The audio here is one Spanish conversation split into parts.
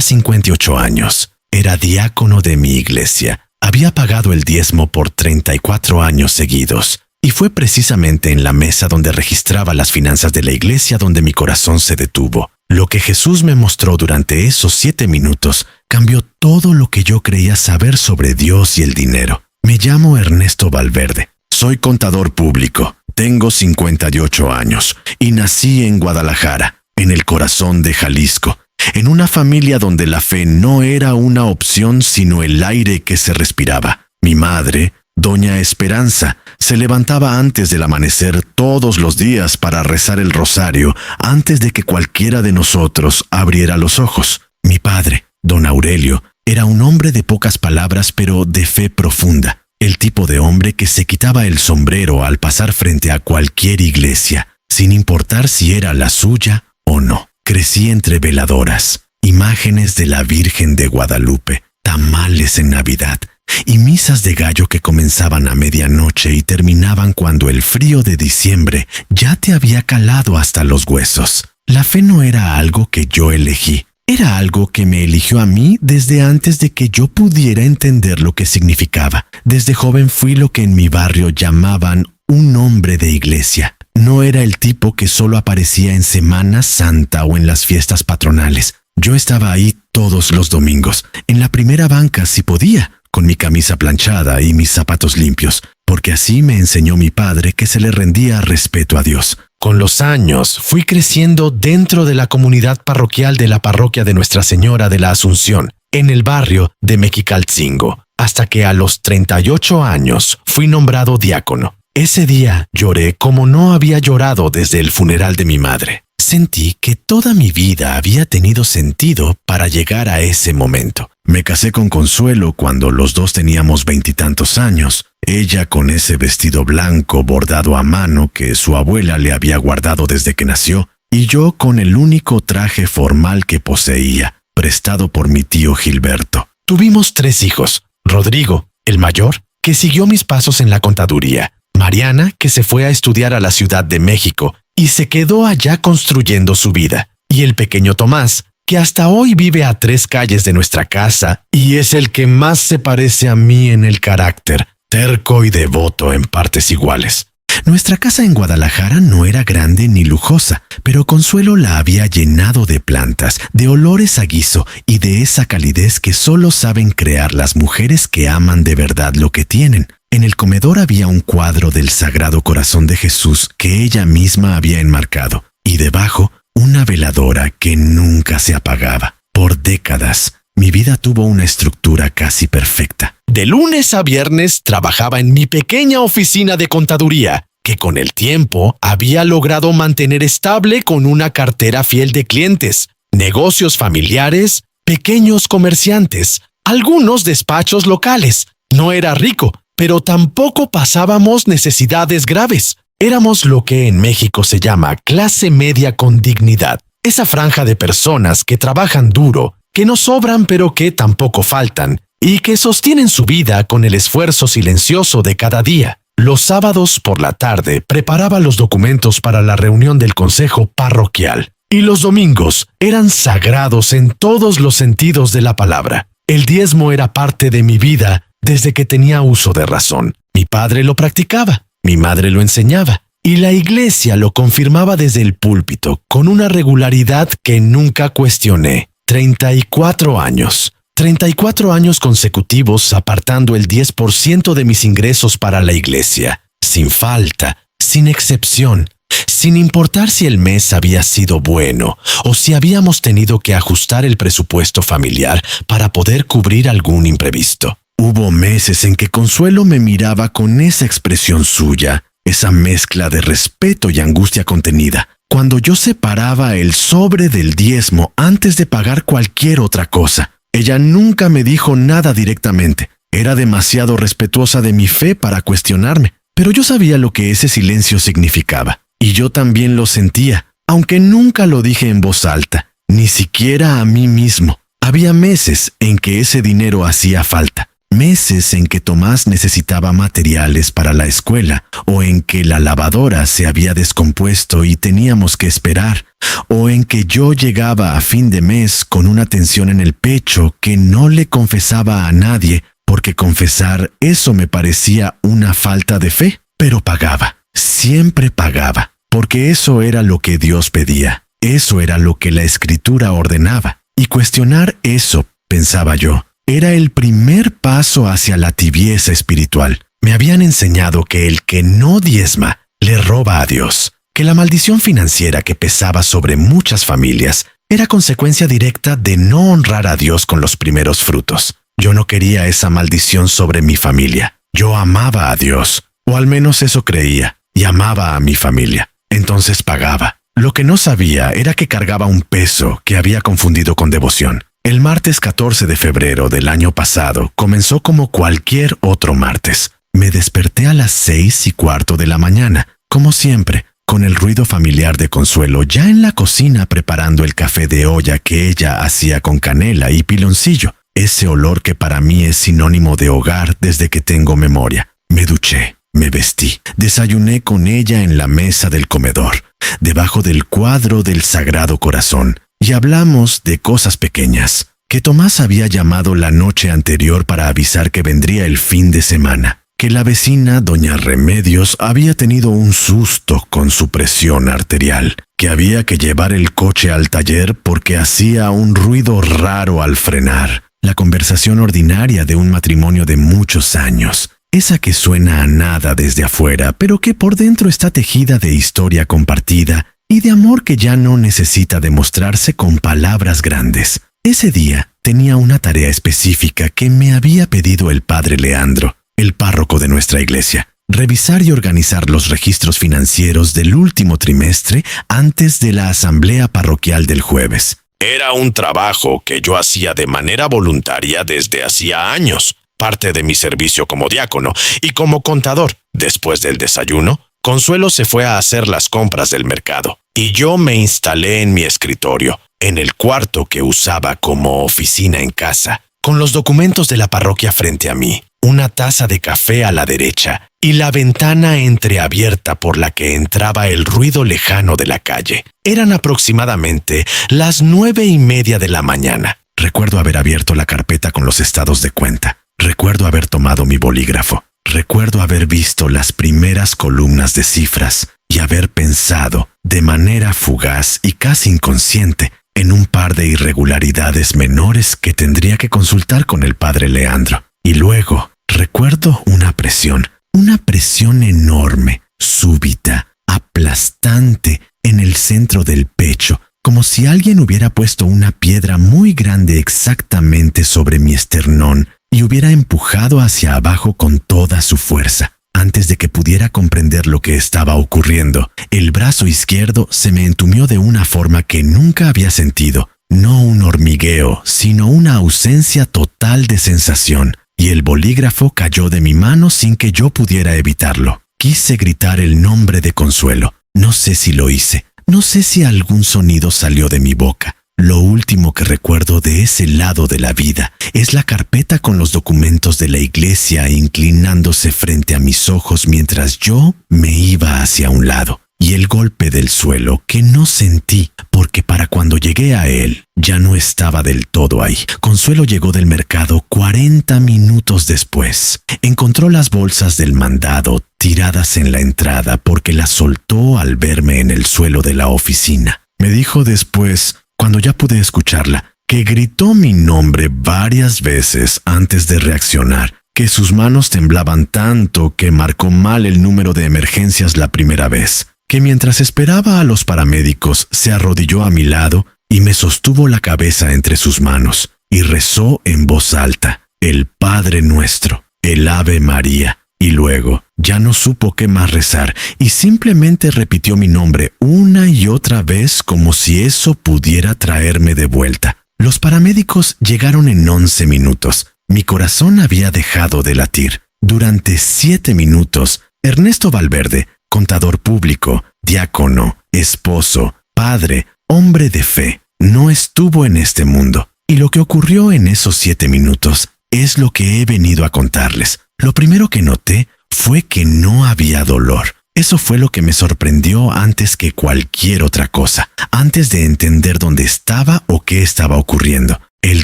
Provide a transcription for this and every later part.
Tenía 58 años. Era diácono de mi iglesia. Había pagado el diezmo por 34 años seguidos. Y fue precisamente en la mesa donde registraba las finanzas de la iglesia donde mi corazón se detuvo. Lo que Jesús me mostró durante esos 7 minutos cambió todo lo que yo creía saber sobre Dios y el dinero. Me llamo Ernesto Valverde. Soy contador público. Tengo 58 años y nací en Guadalajara, en el corazón de Jalisco, en una familia donde la fe no era una opción sino el aire que se respiraba. Mi madre, Doña Esperanza, se levantaba antes del amanecer todos los días para rezar el rosario antes de que cualquiera de nosotros abriera los ojos. Mi padre, Don Aurelio, era un hombre de pocas palabras pero de fe profunda. El tipo de hombre que se quitaba el sombrero al pasar frente a cualquier iglesia, sin importar si era la suya o no. Crecí entre veladoras, imágenes de la Virgen de Guadalupe, tamales en Navidad y misas de gallo que comenzaban a medianoche y terminaban cuando el frío de diciembre ya te había calado hasta los huesos. La fe no era algo que yo elegí. Era algo que me eligió a mí desde antes de que yo pudiera entender lo que significaba. Desde joven fui lo que en mi barrio llamaban un hombre de iglesia. No era el tipo que solo aparecía en Semana Santa o en las fiestas patronales. Yo estaba ahí todos los domingos, en la primera banca si podía, con mi camisa planchada y mis zapatos limpios, porque así me enseñó mi padre que se le rendía respeto a Dios. Con los años fui creciendo dentro de la comunidad parroquial de la parroquia de Nuestra Señora de la Asunción, en el barrio de Mexicalcingo, hasta que a los 38 años fui nombrado diácono. Ese día lloré como no había llorado desde el funeral de mi madre. Sentí que toda mi vida había tenido sentido para llegar a ese momento. Me casé con Consuelo cuando los dos teníamos 20 y tantos años. Ella con ese vestido blanco bordado a mano que su abuela le había guardado desde que nació, y yo con el único traje formal que poseía, prestado por mi tío Gilberto. Tuvimos 3 hijos. Rodrigo, el mayor, que siguió mis pasos en la contaduría. Mariana, que se fue a estudiar a la Ciudad de México y se quedó allá construyendo su vida. Y el pequeño Tomás, que hasta hoy vive a 3 calles de nuestra casa y es el que más se parece a mí en el carácter, terco y devoto en partes iguales. Nuestra casa en Guadalajara no era grande ni lujosa, pero Consuelo la había llenado de plantas, de olores a guiso y de esa calidez que solo saben crear las mujeres que aman de verdad lo que tienen. En el comedor había un cuadro del Sagrado Corazón de Jesús que ella misma había enmarcado, y debajo una veladora que nunca se apagaba. Por décadas, mi vida tuvo una estructura casi perfecta. De lunes a viernes trabajaba en mi pequeña oficina de contaduría, que con el tiempo había logrado mantener estable con una cartera fiel de clientes, negocios familiares, pequeños comerciantes, algunos despachos locales. No era rico, pero tampoco pasábamos necesidades graves. Éramos lo que en México se llama clase media con dignidad. Esa franja de personas que trabajan duro, que no sobran pero que tampoco faltan, y que sostienen su vida con el esfuerzo silencioso de cada día. Los sábados por la tarde preparaba los documentos para la reunión del consejo parroquial, y los domingos eran sagrados en todos los sentidos de la palabra. El diezmo era parte de mi vida desde que tenía uso de razón. Mi padre lo practicaba, mi madre lo enseñaba, y la iglesia lo confirmaba desde el púlpito con una regularidad que nunca cuestioné. 34 años. 34 años consecutivos apartando el 10% de mis ingresos para la iglesia, sin falta, sin excepción, sin importar si el mes había sido bueno o si habíamos tenido que ajustar el presupuesto familiar para poder cubrir algún imprevisto. Hubo meses en que Consuelo me miraba con esa expresión suya, esa mezcla de respeto y angustia contenida, cuando yo separaba el sobre del diezmo antes de pagar cualquier otra cosa. Ella nunca me dijo nada directamente. Era demasiado respetuosa de mi fe para cuestionarme, pero yo sabía lo que ese silencio significaba, y yo también lo sentía, aunque nunca lo dije en voz alta, ni siquiera a mí mismo. Había meses en que ese dinero hacía falta. meses en que Tomás necesitaba materiales para la escuela, o en que la lavadora se había descompuesto y teníamos que esperar, o en que yo llegaba a fin de mes con una tensión en el pecho que no le confesaba a nadie, porque confesar eso me parecía una falta de fe, pero pagaba, siempre pagaba, porque eso era lo que Dios pedía, eso era lo que la Escritura ordenaba, y cuestionar eso, pensaba yo, era el primer paso hacia la tibieza espiritual. Me habían enseñado que el que no diezma le roba a Dios, que la maldición financiera que pesaba sobre muchas familias era consecuencia directa de no honrar a Dios con los primeros frutos. Yo no quería esa maldición sobre mi familia. Yo amaba a Dios, o al menos eso creía, y amaba a mi familia. Entonces pagaba. Lo que no sabía era que cargaba un peso que había confundido con devoción. El martes 14 de febrero del año pasado comenzó como cualquier otro martes. Me desperté a las 6:15 de la mañana, como siempre, con el ruido familiar de Consuelo ya en la cocina preparando el café de olla que ella hacía con canela y piloncillo, ese olor que para mí es sinónimo de hogar desde que tengo memoria. Me duché, me vestí, desayuné con ella en la mesa del comedor, debajo del cuadro del Sagrado Corazón, y hablamos de cosas pequeñas, que Tomás había llamado la noche anterior para avisar que vendría el fin de semana, que la vecina, doña Remedios, había tenido un susto con su presión arterial, que había que llevar el coche al taller porque hacía un ruido raro al frenar. La conversación ordinaria de un matrimonio de muchos años, esa que suena a nada desde afuera, pero que por dentro está tejida de historia compartida y de amor que ya no necesita demostrarse con palabras grandes. Ese día tenía una tarea específica que me había pedido el padre Leandro, el párroco de nuestra iglesia: revisar y organizar los registros financieros del último trimestre antes de la asamblea parroquial del jueves. Era un trabajo que yo hacía de manera voluntaria desde hacía años, parte de mi servicio como diácono y como contador. Después del desayuno, Consuelo se fue a hacer las compras del mercado y yo me instalé en mi escritorio, en el cuarto que usaba como oficina en casa, con los documentos de la parroquia frente a mí, una taza de café a la derecha y la ventana entreabierta por la que entraba el ruido lejano de la calle. Eran aproximadamente las 9:30 de la mañana. Recuerdo haber abierto la carpeta con los estados de cuenta. Recuerdo haber tomado mi bolígrafo. Recuerdo haber visto las primeras columnas de cifras y haber pensado, de manera fugaz y casi inconsciente, en un par de irregularidades menores que tendría que consultar con el padre Leandro. Y luego recuerdo una presión enorme, súbita, aplastante, en el centro del pecho, como si alguien hubiera puesto una piedra muy grande exactamente sobre mi esternón y hubiera empujado hacia abajo con toda su fuerza. Antes de que pudiera comprender lo que estaba ocurriendo, el brazo izquierdo se me entumió de una forma que nunca había sentido. No un hormigueo, sino una ausencia total de sensación, y el bolígrafo cayó de mi mano sin que yo pudiera evitarlo. Quise gritar el nombre de Consuelo. No sé si lo hice. No sé si algún sonido salió de mi boca. Lo último que recuerdo de ese lado de la vida es la carpeta con los documentos de la iglesia inclinándose frente a mis ojos mientras yo me iba hacia un lado, y el golpe del suelo que no sentí porque para cuando llegué a él ya no estaba del todo ahí. Consuelo llegó del mercado 40 minutos después. Encontró las bolsas del mandado tiradas en la entrada porque las soltó al verme en el suelo de la oficina. Me dijo después, cuando ya pude escucharla, que gritó mi nombre varias veces antes de reaccionar, que sus manos temblaban tanto que marcó mal el número de emergencias la primera vez, que mientras esperaba a los paramédicos se arrodilló a mi lado y me sostuvo la cabeza entre sus manos y rezó en voz alta el Padre Nuestro, el Ave María, y luego ya no supo qué más rezar y simplemente repitió mi nombre una y otra vez como si eso pudiera traerme de vuelta. Los paramédicos llegaron en 11 minutos. Mi corazón había dejado de latir. Durante 7 minutos, Ernesto Valverde, contador público, diácono, esposo, padre, hombre de fe, no estuvo en este mundo. Y lo que ocurrió en esos 7 minutos Es lo que he venido a contarles. Lo primero que noté fue que no había dolor. Eso fue lo que me sorprendió antes que cualquier otra cosa, antes de entender dónde estaba o qué estaba ocurriendo. El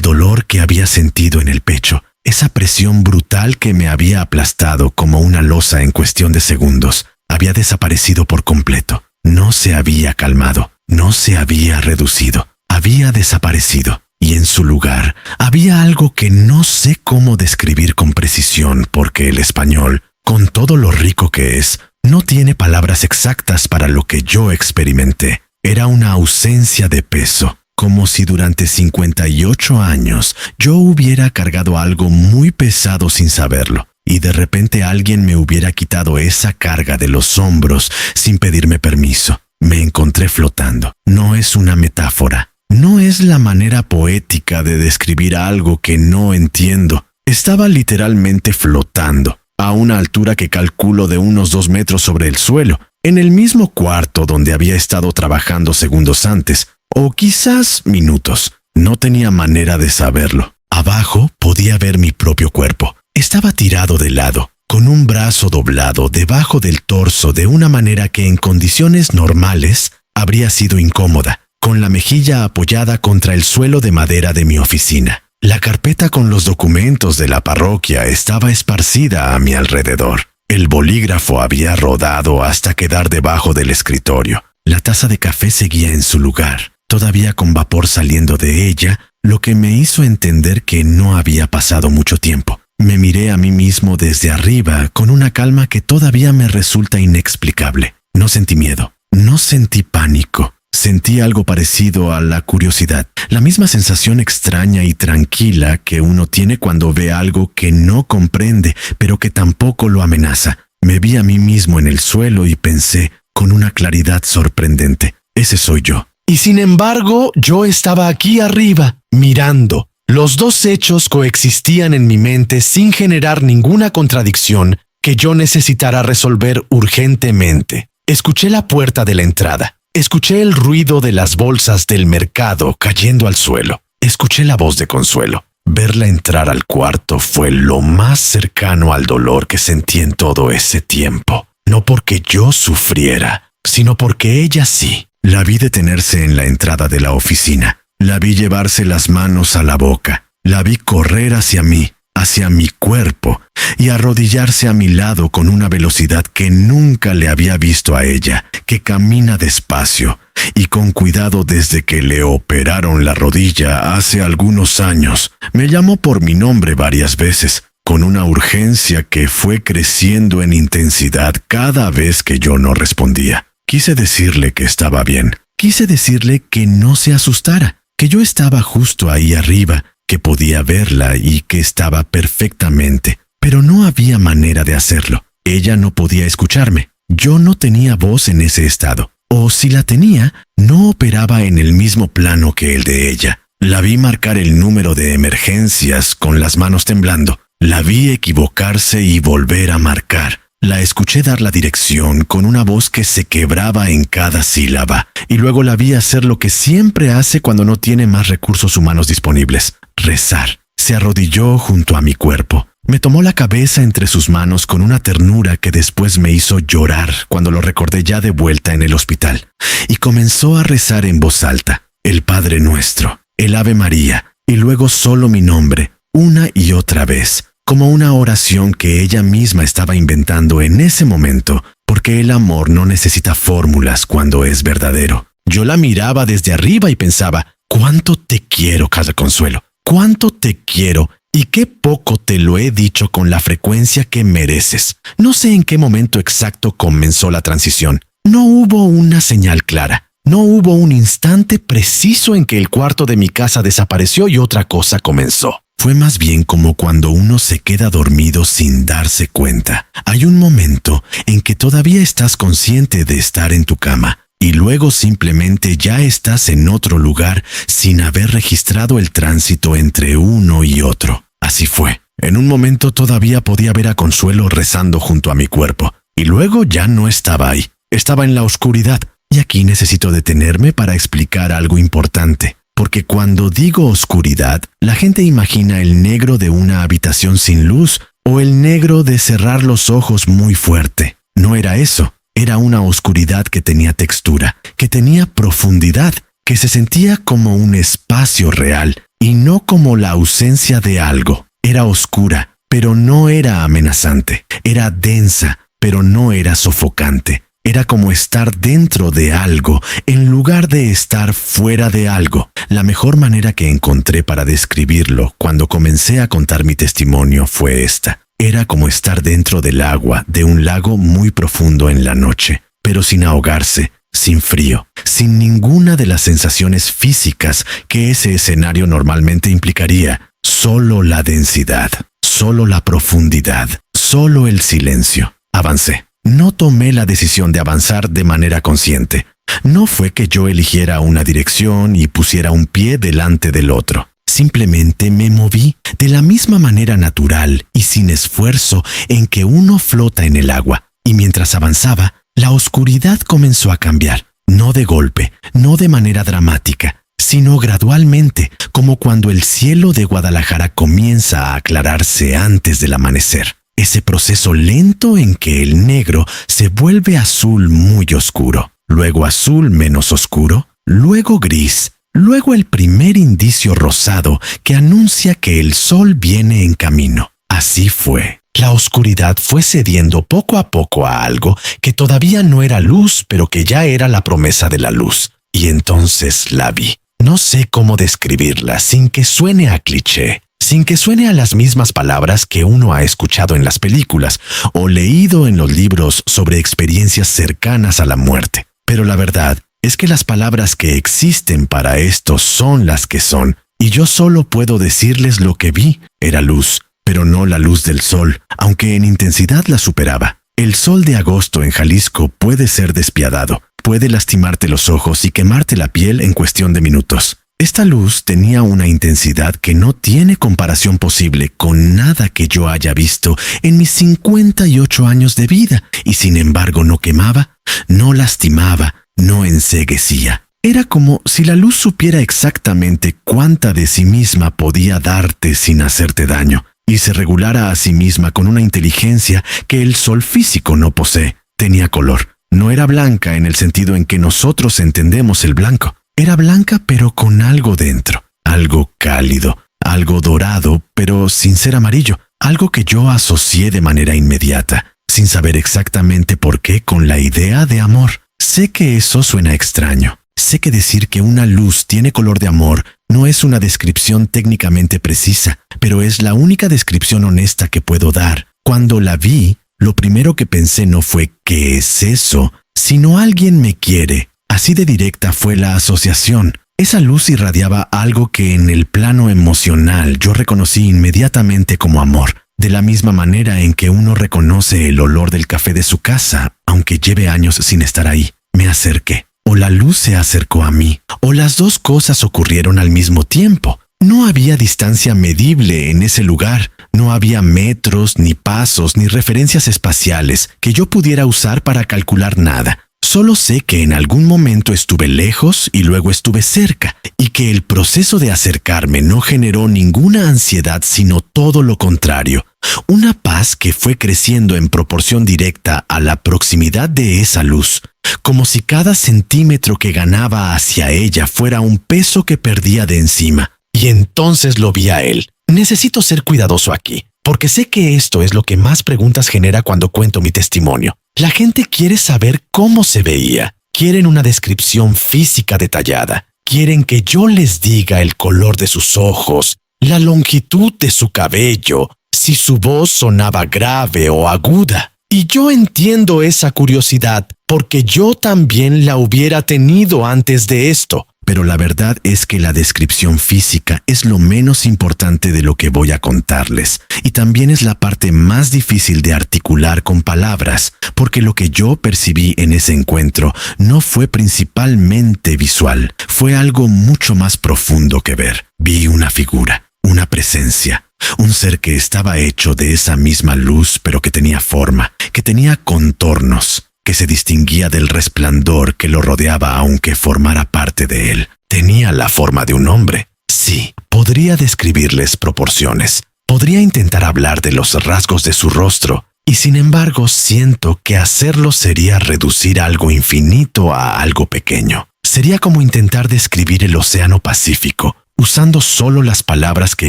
dolor que había sentido en el pecho, esa presión brutal que me había aplastado como una losa en cuestión de segundos, había desaparecido por completo. No se había calmado, no se había reducido, había desaparecido. Y en su lugar había algo que no sé cómo describir con precisión porque el español, con todo lo rico que es, no tiene palabras exactas para lo que yo experimenté. Era una ausencia de peso, como si durante 58 años yo hubiera cargado algo muy pesado sin saberlo, y de repente alguien me hubiera quitado esa carga de los hombros sin pedirme permiso. Me encontré flotando. No es una metáfora. No es la manera poética de describir algo que no entiendo. Estaba literalmente flotando, a una altura que calculo de unos 2 metros sobre el suelo, en el mismo cuarto donde había estado trabajando segundos antes, o quizás minutos. No tenía manera de saberlo. Abajo podía ver mi propio cuerpo. Estaba tirado de lado, con un brazo doblado debajo del torso de una manera que en condiciones normales habría sido incómoda, con la mejilla apoyada contra el suelo de madera de mi oficina. La carpeta con los documentos de la parroquia estaba esparcida a mi alrededor. El bolígrafo había rodado hasta quedar debajo del escritorio. La taza de café seguía en su lugar, todavía con vapor saliendo de ella, lo que me hizo entender que no había pasado mucho tiempo. Me miré a mí mismo desde arriba con una calma que todavía me resulta inexplicable. No sentí miedo, no sentí pánico. Sentí algo parecido a la curiosidad, la misma sensación extraña y tranquila que uno tiene cuando ve algo que no comprende, pero que tampoco lo amenaza. Me vi a mí mismo en el suelo y pensé, con una claridad sorprendente, ese soy yo. Y sin embargo, yo estaba aquí arriba, mirando. Los dos hechos coexistían en mi mente sin generar ninguna contradicción que yo necesitara resolver urgentemente. Escuché la puerta de la entrada. Escuché el ruido de las bolsas del mercado cayendo al suelo. Escuché la voz de Consuelo. Verla entrar al cuarto fue lo más cercano al dolor que sentí en todo ese tiempo. No porque yo sufriera, sino porque ella sí. La vi detenerse en la entrada de la oficina. La vi llevarse las manos a la boca. La vi correr hacia mí, hacia mi cuerpo, y arrodillarse a mi lado con una velocidad que nunca le había visto a ella, que camina despacio y con cuidado desde que le operaron la rodilla hace algunos años. Me llamó por mi nombre varias veces, con una urgencia que fue creciendo en intensidad cada vez que yo no respondía. Quise decirle que estaba bien. Quise decirle que no se asustara, que yo estaba justo ahí arriba, que podía verla y que estaba perfectamente, pero no había manera de hacerlo. Ella no podía escucharme. Yo no tenía voz en ese estado, o si la tenía, no operaba en el mismo plano que el de ella. La vi marcar el número de emergencias con las manos temblando. La vi equivocarse y volver a marcar. La escuché dar la dirección con una voz que se quebraba en cada sílaba, y luego la vi hacer lo que siempre hace cuando no tiene más recursos humanos disponibles: rezar. Se arrodilló junto a mi cuerpo. Me tomó la cabeza entre sus manos con una ternura que después me hizo llorar cuando lo recordé ya de vuelta en el hospital, y comenzó a rezar en voz alta el Padre Nuestro, el Ave María, y luego solo mi nombre, una y otra vez, como una oración que ella misma estaba inventando en ese momento, porque el amor no necesita fórmulas cuando es verdadero. Yo la miraba desde arriba y pensaba, ¿cuánto te quiero, Casa Consuelo? ¿Cuánto te quiero? Y qué poco te lo he dicho con la frecuencia que mereces. No sé en qué momento exacto comenzó la transición. No hubo una señal clara. No hubo un instante preciso en que el cuarto de mi casa desapareció y otra cosa comenzó. Fue más bien como cuando uno se queda dormido sin darse cuenta. Hay un momento en que todavía estás consciente de estar en tu cama, y luego simplemente ya estás en otro lugar sin haber registrado el tránsito entre uno y otro. Así fue. En un momento todavía podía ver a Consuelo rezando junto a mi cuerpo, y luego ya no estaba ahí. Estaba en la oscuridad. Y aquí necesito detenerme para explicar algo importante, porque cuando digo oscuridad, la gente imagina el negro de una habitación sin luz o el negro de cerrar los ojos muy fuerte. No era eso, era una oscuridad que tenía textura, que tenía profundidad, que se sentía como un espacio real y no como la ausencia de algo. Era oscura, pero no era amenazante. Era densa, pero no era sofocante. Era como estar dentro de algo, en lugar de estar fuera de algo. La mejor manera que encontré para describirlo cuando comencé a contar mi testimonio fue esta. Era como estar dentro del agua de un lago muy profundo en la noche, pero sin ahogarse, sin frío, sin ninguna de las sensaciones físicas que ese escenario normalmente implicaría. Solo la densidad, solo la profundidad, solo el silencio. Avancé. No tomé la decisión de avanzar de manera consciente. No fue que yo eligiera una dirección y pusiera un pie delante del otro. Simplemente me moví de la misma manera natural y sin esfuerzo en que uno flota en el agua. Y mientras avanzaba, la oscuridad comenzó a cambiar. No de golpe, no de manera dramática, sino gradualmente, como cuando el cielo de Guadalajara comienza a aclararse antes del amanecer. Ese proceso lento en que el negro se vuelve azul muy oscuro, luego azul menos oscuro, luego gris, luego el primer indicio rosado que anuncia que el sol viene en camino. Así fue. La oscuridad fue cediendo poco a poco a algo que todavía no era luz, pero que ya era la promesa de la luz. Y entonces la vi. No sé cómo describirla sin que suene a cliché, sin que suene a las mismas palabras que uno ha escuchado en las películas o leído en los libros sobre experiencias cercanas a la muerte. Pero la verdad es que las palabras que existen para esto son las que son, y yo solo puedo decirles lo que vi. Era luz, pero no la luz del sol, aunque en intensidad la superaba. El sol de agosto en Jalisco puede ser despiadado, puede lastimarte los ojos y quemarte la piel en cuestión de minutos. Esta luz tenía una intensidad que no tiene comparación posible con nada que yo haya visto en mis 58 años de vida, y sin embargo no quemaba, no lastimaba, no enceguecía. Era como si la luz supiera exactamente cuánta de sí misma podía darte sin hacerte daño, y se regulara a sí misma con una inteligencia que el sol físico no posee. Tenía color. No era blanca en el sentido en que nosotros entendemos el blanco. Era blanca pero con algo dentro, algo cálido, algo dorado pero sin ser amarillo, algo que yo asocié de manera inmediata, sin saber exactamente por qué, con la idea de amor. Sé que eso suena extraño. Sé que decir que una luz tiene color de amor no es una descripción técnicamente precisa, pero es la única descripción honesta que puedo dar. Cuando la vi, lo primero que pensé no fue ¿qué es eso?, sino alguien me quiere. Así de directa fue la asociación. Esa luz irradiaba algo que en el plano emocional yo reconocí inmediatamente como amor, de la misma manera en que uno reconoce el olor del café de su casa, aunque lleve años sin estar ahí. Me acerqué. O la luz se acercó a mí, o las dos cosas ocurrieron al mismo tiempo. No había distancia medible en ese lugar. No había metros, ni pasos, ni referencias espaciales que yo pudiera usar para calcular nada. Solo sé que en algún momento estuve lejos y luego estuve cerca, y que el proceso de acercarme no generó ninguna ansiedad, sino todo lo contrario. Una paz que fue creciendo en proporción directa a la proximidad de esa luz, como si cada centímetro que ganaba hacia ella fuera un peso que perdía de encima. Y entonces lo vi a él. Necesito ser cuidadoso aquí, porque sé que esto es lo que más preguntas genera cuando cuento mi testimonio. La gente quiere saber cómo se veía. Quieren una descripción física detallada. Quieren que yo les diga el color de sus ojos, la longitud de su cabello, si su voz sonaba grave o aguda. Y yo entiendo esa curiosidad, porque yo también la hubiera tenido antes de esto. Pero la verdad es que la descripción física es lo menos importante de lo que voy a contarles, y también es la parte más difícil de articular con palabras, porque lo que yo percibí en ese encuentro no fue principalmente visual, fue algo mucho más profundo que ver. Vi una figura, una presencia, un ser que estaba hecho de esa misma luz, pero que tenía forma, que tenía contornos, que se distinguía del resplandor que lo rodeaba aunque formara parte de él. Tenía la forma de un hombre. Sí, podría describirles proporciones. Podría intentar hablar de los rasgos de su rostro, y sin embargo siento que hacerlo sería reducir algo infinito a algo pequeño. Sería como intentar describir el océano Pacífico, usando solo las palabras que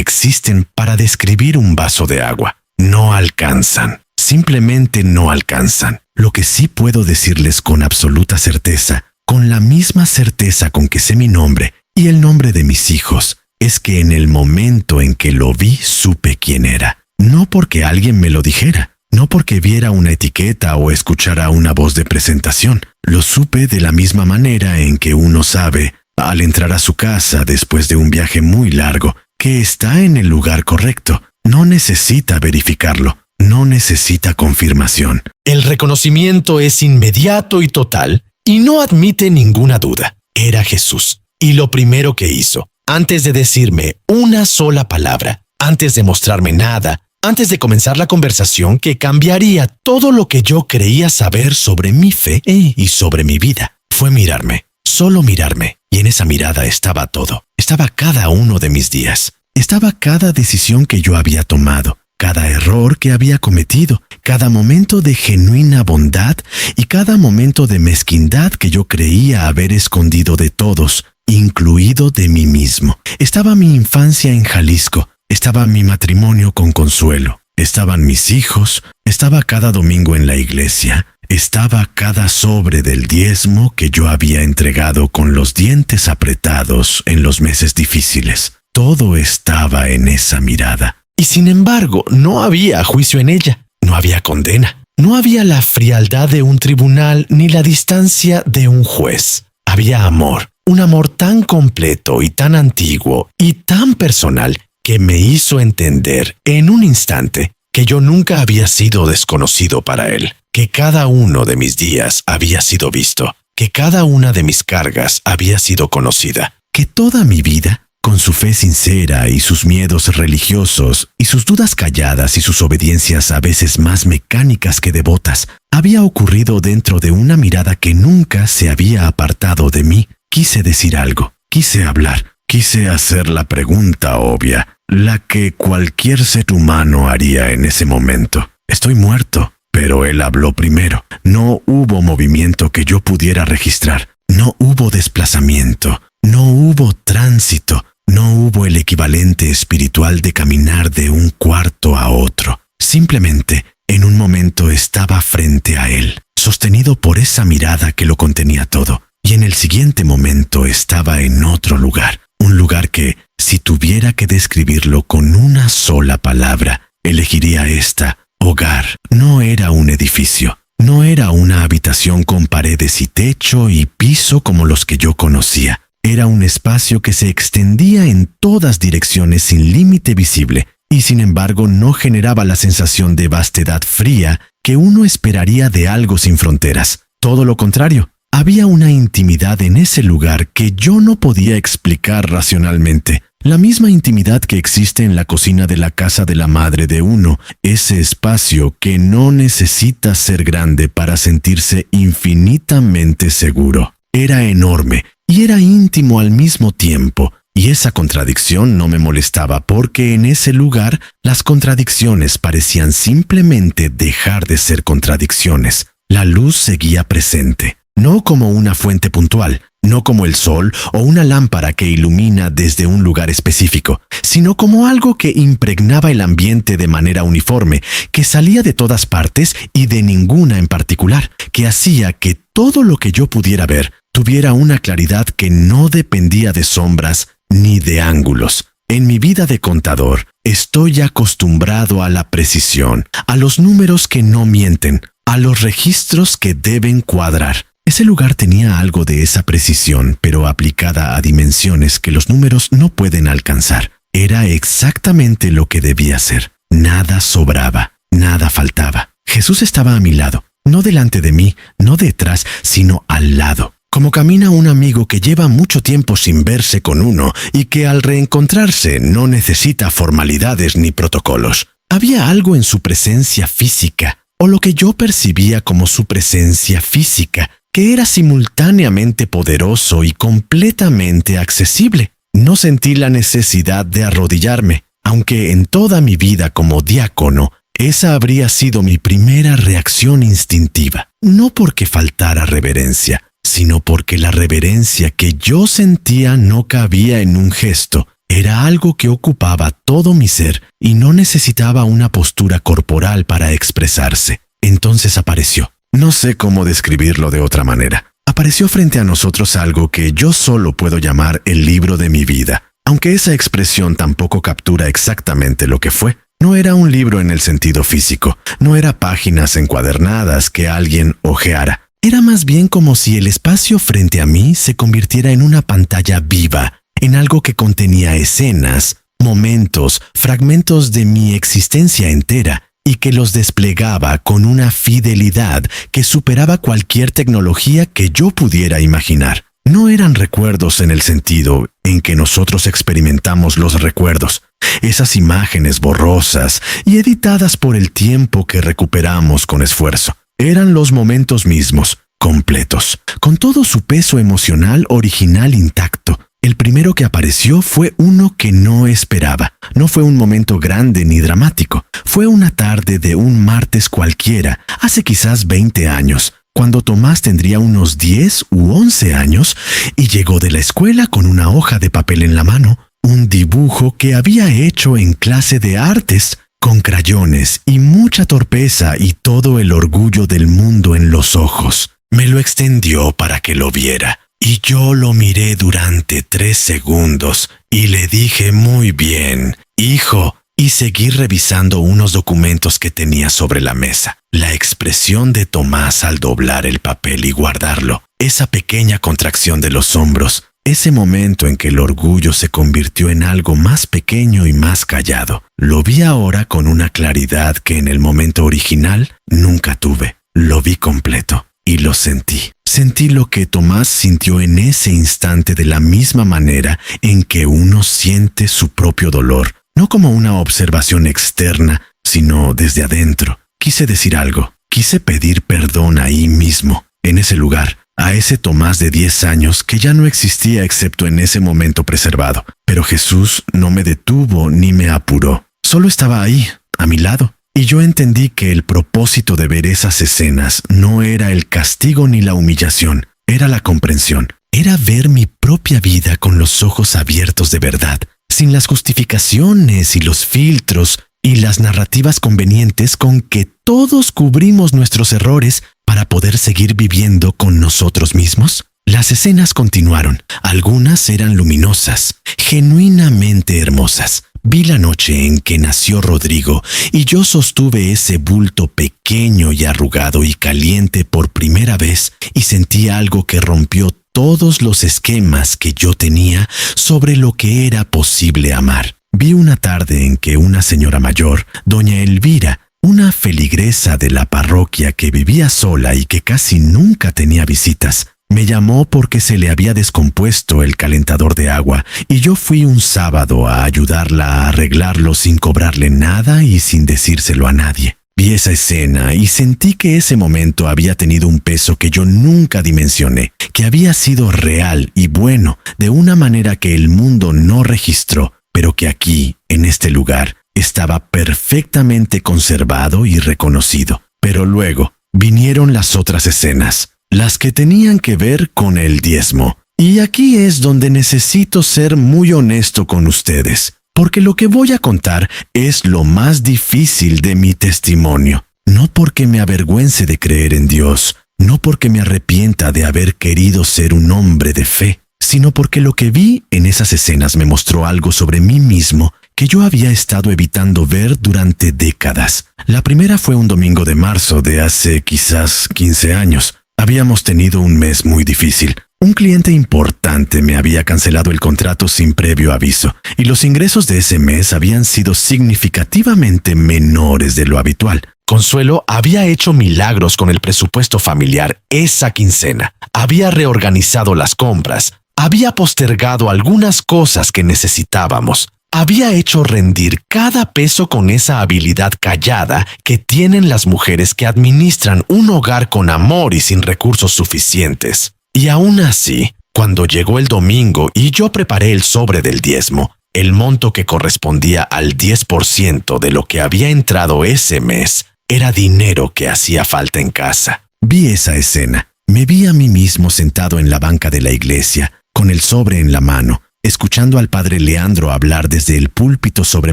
existen para describir un vaso de agua. No alcanzan. Simplemente no alcanzan. Lo que sí puedo decirles con absoluta certeza, con la misma certeza con que sé mi nombre y el nombre de mis hijos, es que en el momento en que lo vi supe quién era. No porque alguien me lo dijera, no porque viera una etiqueta o escuchara una voz de presentación. Lo supe de la misma manera en que uno sabe, al entrar a su casa después de un viaje muy largo, que está en el lugar correcto. No necesita verificarlo. No necesita confirmación. El reconocimiento es inmediato y total y no admite ninguna duda. Era Jesús. Y lo primero que hizo, antes de decirme una sola palabra, antes de mostrarme nada, antes de comenzar la conversación que cambiaría todo lo que yo creía saber sobre mi fe y sobre mi vida, fue mirarme, solo mirarme. Y en esa mirada estaba todo. Estaba cada uno de mis días. Estaba cada decisión que yo había tomado. Cada error que había cometido, cada momento de genuina bondad y cada momento de mezquindad que yo creía haber escondido de todos, incluido de mí mismo. Estaba mi infancia en Jalisco, estaba mi matrimonio con Consuelo, estaban mis hijos, estaba cada domingo en la iglesia, estaba cada sobre del diezmo que yo había entregado con los dientes apretados en los meses difíciles. Todo estaba en esa mirada. Y sin embargo, no había juicio en ella, no había condena, no había la frialdad de un tribunal ni la distancia de un juez. Había amor, un amor tan completo y tan antiguo y tan personal que me hizo entender en un instante que yo nunca había sido desconocido para él, que cada uno de mis días había sido visto, que cada una de mis cargas había sido conocida, que toda mi vida, con su fe sincera y sus miedos religiosos y sus dudas calladas y sus obediencias a veces más mecánicas que devotas, había ocurrido dentro de una mirada que nunca se había apartado de mí. Quise decir algo, quise hablar, quise hacer la pregunta obvia, la que cualquier ser humano haría en ese momento. Estoy muerto, pero él habló primero. No hubo movimiento que yo pudiera registrar, no hubo desplazamiento, no hubo tránsito. No hubo el equivalente espiritual de caminar de un cuarto a otro. Simplemente, en un momento estaba frente a él, sostenido por esa mirada que lo contenía todo. Y en el siguiente momento estaba en otro lugar. Un lugar que, si tuviera que describirlo con una sola palabra, elegiría esta: hogar. No era un edificio. No era una habitación con paredes y techo y piso como los que yo conocía. Era un espacio que se extendía en todas direcciones sin límite visible y sin embargo no generaba la sensación de vastedad fría que uno esperaría de algo sin fronteras. Todo lo contrario, había una intimidad en ese lugar que yo no podía explicar racionalmente. La misma intimidad que existe en la cocina de la casa de la madre de uno, ese espacio que no necesita ser grande para sentirse infinitamente seguro. Era enorme y era íntimo al mismo tiempo, y esa contradicción no me molestaba porque en ese lugar las contradicciones parecían simplemente dejar de ser contradicciones. La luz seguía presente, no como una fuente puntual, no como el sol o una lámpara que ilumina desde un lugar específico, sino como algo que impregnaba el ambiente de manera uniforme, que salía de todas partes y de ninguna en particular, que hacía que todo lo que yo pudiera ver tuviera una claridad que no dependía de sombras ni de ángulos. En mi vida de contador, estoy acostumbrado a la precisión, a los números que no mienten, a los registros que deben cuadrar. Ese lugar tenía algo de esa precisión, pero aplicada a dimensiones que los números no pueden alcanzar. Era exactamente lo que debía ser. Nada sobraba, nada faltaba. Jesús estaba a mi lado, no delante de mí, no detrás, sino al lado. Como camina un amigo que lleva mucho tiempo sin verse con uno y que al reencontrarse no necesita formalidades ni protocolos. Había algo en su presencia física, o lo que yo percibía como su presencia física, que era simultáneamente poderoso y completamente accesible. No sentí la necesidad de arrodillarme, aunque en toda mi vida como diácono, esa habría sido mi primera reacción instintiva, no porque faltara reverencia, sino porque la reverencia que yo sentía no cabía en un gesto, era algo que ocupaba todo mi ser y no necesitaba una postura corporal para expresarse. Entonces apareció. No sé cómo describirlo de otra manera. Apareció frente a nosotros algo que yo solo puedo llamar el libro de mi vida, aunque esa expresión tampoco captura exactamente lo que fue. No era un libro en el sentido físico, no era páginas encuadernadas que alguien hojeara. Era más bien como si el espacio frente a mí se convirtiera en una pantalla viva, en algo que contenía escenas, momentos, fragmentos de mi existencia entera, y que los desplegaba con una fidelidad que superaba cualquier tecnología que yo pudiera imaginar. No eran recuerdos en el sentido en que nosotros experimentamos los recuerdos, esas imágenes borrosas y editadas por el tiempo que recuperamos con esfuerzo. Eran los momentos mismos, completos, con todo su peso emocional original intacto. El primero que apareció fue uno que no esperaba. No fue un momento grande ni dramático. Fue una tarde de un martes cualquiera, hace quizás 20 años, cuando Tomás tendría unos 10 u 11 años y llegó de la escuela con una hoja de papel en la mano, un dibujo que había hecho en clase de artes, con crayones y mucha torpeza y todo el orgullo del mundo en los ojos. Me lo extendió para que lo viera. Y yo lo miré durante 3 segundos y le dije muy bien, hijo, y seguí revisando unos documentos que tenía sobre la mesa. La expresión de Tomás al doblar el papel y guardarlo, esa pequeña contracción de los hombros, ese momento en que el orgullo se convirtió en algo más pequeño y más callado, lo vi ahora con una claridad que en el momento original nunca tuve. Lo vi completo y lo sentí. Sentí lo que Tomás sintió en ese instante de la misma manera en que uno siente su propio dolor, no como una observación externa, sino desde adentro. Quise decir algo, quise pedir perdón ahí mismo, en ese lugar, a ese Tomás de 10 años que ya no existía excepto en ese momento preservado. Pero Jesús no me detuvo ni me apuró, solo estaba ahí, a mi lado. Y yo entendí que el propósito de ver esas escenas no era el castigo ni la humillación, era la comprensión. Era ver mi propia vida con los ojos abiertos de verdad, sin las justificaciones y los filtros y las narrativas convenientes con que todos cubrimos nuestros errores para poder seguir viviendo con nosotros mismos. Las escenas continuaron. Algunas eran luminosas, genuinamente hermosas. Vi la noche en que nació Rodrigo y yo sostuve ese bulto pequeño y arrugado y caliente por primera vez y sentí algo que rompió todos los esquemas que yo tenía sobre lo que era posible amar. Vi una tarde en que una señora mayor, doña Elvira, una feligresa de la parroquia que vivía sola y que casi nunca tenía visitas, me llamó porque se le había descompuesto el calentador de agua y yo fui un sábado a ayudarla a arreglarlo sin cobrarle nada y sin decírselo a nadie. Vi esa escena y sentí que ese momento había tenido un peso que yo nunca dimensioné, que había sido real y bueno de una manera que el mundo no registró, pero que aquí, en este lugar, estaba perfectamente conservado y reconocido. Pero luego vinieron las otras escenas, las que tenían que ver con el diezmo. Y aquí es donde necesito ser muy honesto con ustedes, porque lo que voy a contar es lo más difícil de mi testimonio. No porque me avergüence de creer en Dios, no porque me arrepienta de haber querido ser un hombre de fe, sino porque lo que vi en esas escenas me mostró algo sobre mí mismo que yo había estado evitando ver durante décadas. La primera fue un domingo de marzo de hace quizás 15 años. Habíamos tenido un mes muy difícil. Un cliente importante me había cancelado el contrato sin previo aviso, y los ingresos de ese mes habían sido significativamente menores de lo habitual. Consuelo había hecho milagros con el presupuesto familiar esa quincena. Había reorganizado las compras, había postergado algunas cosas que necesitábamos. había hecho rendir cada peso con esa habilidad callada que tienen las mujeres que administran un hogar con amor y sin recursos suficientes. Y aún así, cuando llegó el domingo y yo preparé el sobre del diezmo, el monto que correspondía al 10% de lo que había entrado ese mes era dinero que hacía falta en casa. Vi esa escena. Me vi a mí mismo sentado en la banca de la iglesia, con el sobre en la mano, escuchando al padre Leandro hablar desde el púlpito sobre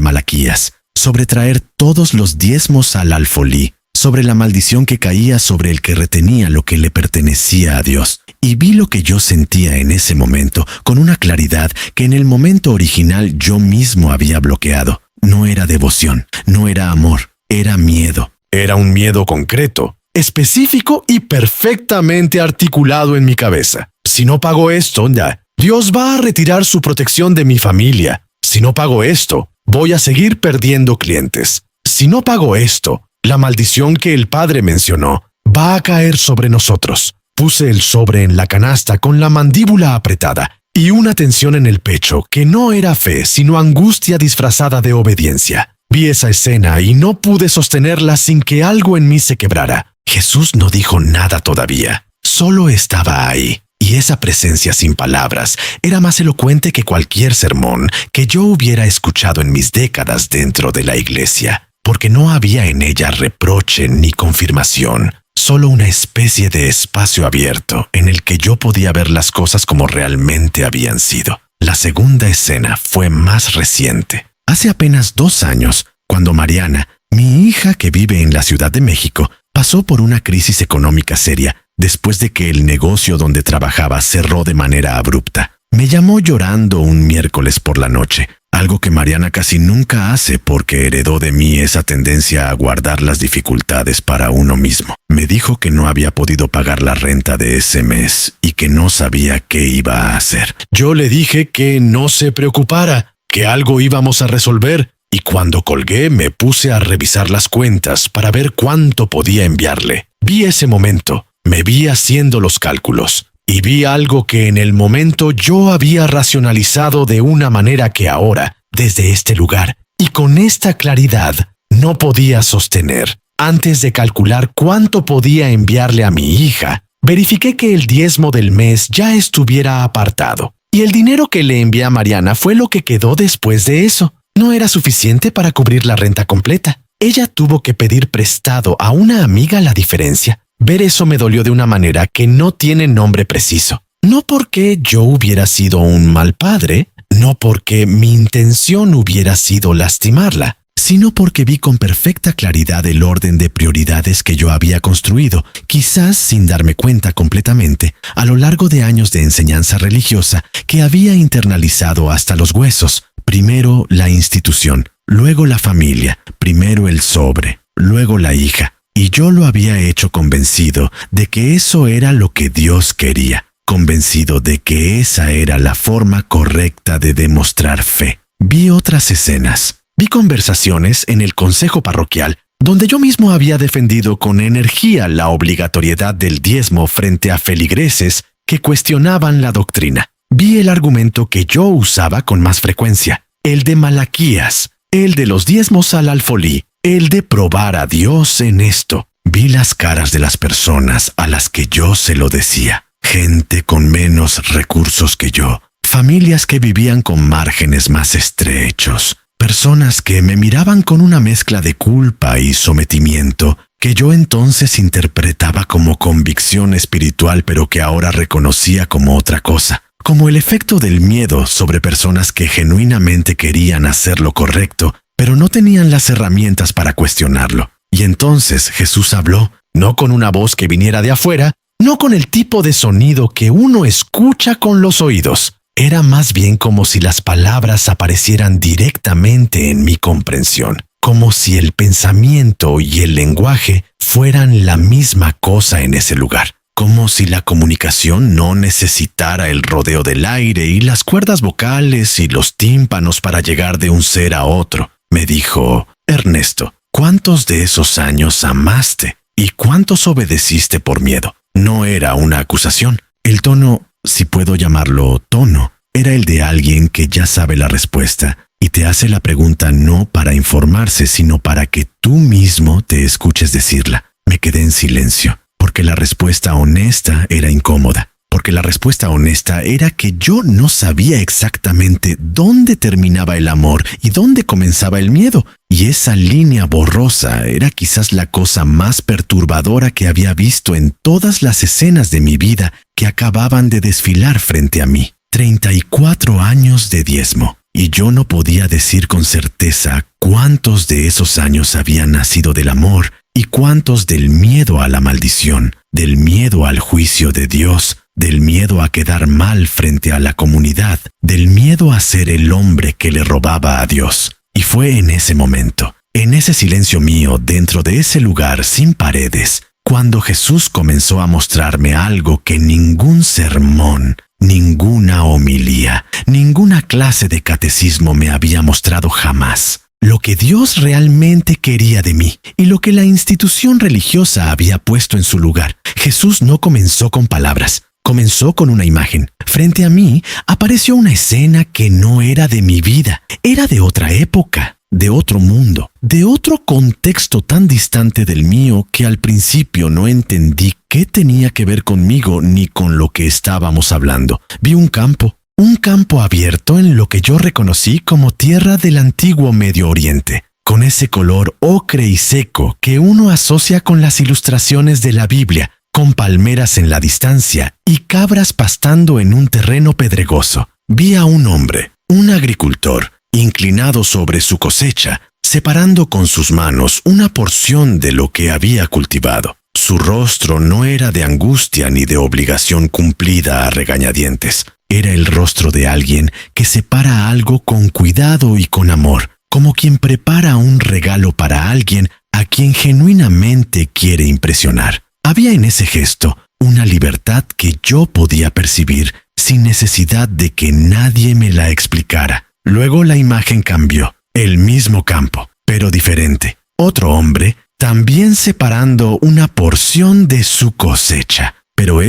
Malaquías, sobre traer todos los diezmos al alfolí, sobre la maldición que caía sobre el que retenía lo que le pertenecía a Dios. Y vi lo que yo sentía en ese momento con una claridad que en el momento original yo mismo había bloqueado. No era devoción, no era amor, era miedo. Era un miedo concreto, específico y perfectamente articulado en mi cabeza. Si no pago esto, ya, Dios va a retirar su protección de mi familia. Si no pago esto, voy a seguir perdiendo clientes. Si no pago esto, la maldición que el padre mencionó va a caer sobre nosotros. Puse el sobre en la canasta con la mandíbula apretada y una tensión en el pecho que no era fe, sino angustia disfrazada de obediencia. Vi esa escena y no pude sostenerla sin que algo en mí se quebrara. Jesús no dijo nada todavía, solo estaba ahí. Y esa presencia sin palabras era más elocuente que cualquier sermón que yo hubiera escuchado en mis décadas dentro de la iglesia, porque no había en ella reproche ni confirmación, solo una especie de espacio abierto en el que yo podía ver las cosas como realmente habían sido. La segunda escena fue más reciente. Hace apenas 2 años, cuando Mariana, mi hija que vive en la Ciudad de México, pasó por una crisis económica seria después de que el negocio donde trabajaba cerró de manera abrupta. Me llamó llorando un miércoles por la noche, algo que Mariana casi nunca hace porque heredó de mí esa tendencia a guardar las dificultades para uno mismo. Me dijo que no había podido pagar la renta de ese mes y que no sabía qué iba a hacer. Yo le dije que no se preocupara, que algo íbamos a resolver, y cuando colgué me puse a revisar las cuentas para ver cuánto podía enviarle. Vi ese momento, me vi haciendo los cálculos, y vi algo que en el momento yo había racionalizado de una manera que ahora, desde este lugar, y con esta claridad, no podía sostener. Antes de calcular cuánto podía enviarle a mi hija, verifiqué que el diezmo del mes ya estuviera apartado, y el dinero que le envié a Mariana fue lo que quedó después de eso. No era suficiente para cubrir la renta completa. Ella tuvo que pedir prestado a una amiga la diferencia. Ver eso me dolió de una manera que no tiene nombre preciso. No porque yo hubiera sido un mal padre, no porque mi intención hubiera sido lastimarla, sino porque vi con perfecta claridad el orden de prioridades que yo había construido, quizás sin darme cuenta completamente, a lo largo de años de enseñanza religiosa que había internalizado hasta los huesos. Primero la institución, luego la familia, primero el sobre, luego la hija. Y yo lo había hecho convencido de que eso era lo que Dios quería, convencido de que esa era la forma correcta de demostrar fe. Vi otras escenas, vi conversaciones en el consejo parroquial, donde yo mismo había defendido con energía la obligatoriedad del diezmo frente a feligreses que cuestionaban la doctrina. Vi el argumento que yo usaba con más frecuencia, el de Malaquías, el de los diezmos al alfolí, el de probar a Dios en esto. Vi las caras de las personas a las que yo se lo decía, gente con menos recursos que yo, familias que vivían con márgenes más estrechos, personas que me miraban con una mezcla de culpa y sometimiento que yo entonces interpretaba como convicción espiritual, pero que ahora reconocía como otra cosa. Como el efecto del miedo sobre personas que genuinamente querían hacer lo correcto, pero no tenían las herramientas para cuestionarlo. Y entonces Jesús habló, no con una voz que viniera de afuera, no con el tipo de sonido que uno escucha con los oídos. Era más bien como si las palabras aparecieran directamente en mi comprensión, como si el pensamiento y el lenguaje fueran la misma cosa en ese lugar. Como si la comunicación no necesitara el rodeo del aire y las cuerdas vocales y los tímpanos para llegar de un ser a otro. Me dijo, Ernesto, ¿cuántos de esos años amaste y cuántos obedeciste por miedo? No era una acusación. El tono, si puedo llamarlo tono, era el de alguien que ya sabe la respuesta y te hace la pregunta no para informarse, sino para que tú mismo te escuches decirla. Me quedé en silencio, porque la respuesta honesta era incómoda. Porque la respuesta honesta era que yo no sabía exactamente dónde terminaba el amor y dónde comenzaba el miedo. Y esa línea borrosa era quizás la cosa más perturbadora que había visto en todas las escenas de mi vida que acababan de desfilar frente a mí. 34 años de diezmo. Y yo no podía decir con certeza cuántos de esos años habían nacido del amor y cuántos del miedo a la maldición, del miedo al juicio de Dios, del miedo a quedar mal frente a la comunidad, del miedo a ser el hombre que le robaba a Dios. Y fue en ese momento, en ese silencio mío dentro de ese lugar sin paredes, cuando Jesús comenzó a mostrarme algo que ningún sermón, ninguna homilía, ninguna clase de catecismo me había mostrado jamás. Lo que Dios realmente quería de mí y lo que la institución religiosa había puesto en su lugar. Jesús no comenzó con palabras, comenzó con una imagen. Frente a mí apareció una escena que no era de mi vida, era de otra época, de otro mundo, de otro contexto tan distante del mío que al principio no entendí qué tenía que ver conmigo ni con lo que estábamos hablando. Vi un campo abierto en lo que yo reconocí como tierra del antiguo Medio Oriente, con ese color ocre y seco que uno asocia con las ilustraciones de la Biblia, con palmeras en la distancia y cabras pastando en un terreno pedregoso. Vi a un hombre, un agricultor, inclinado sobre su cosecha, separando con sus manos una porción de lo que había cultivado. Su rostro no era de angustia ni de obligación cumplida a regañadientes. Era el rostro de alguien que separa algo con cuidado y con amor, como quien prepara un regalo para alguien a quien genuinamente quiere impresionar. Había en ese gesto una libertad que yo podía percibir sin necesidad de que nadie me la explicara. Luego la imagen cambió. El mismo campo, pero diferente. Otro hombre, también separando una porción de su cosecha. Pero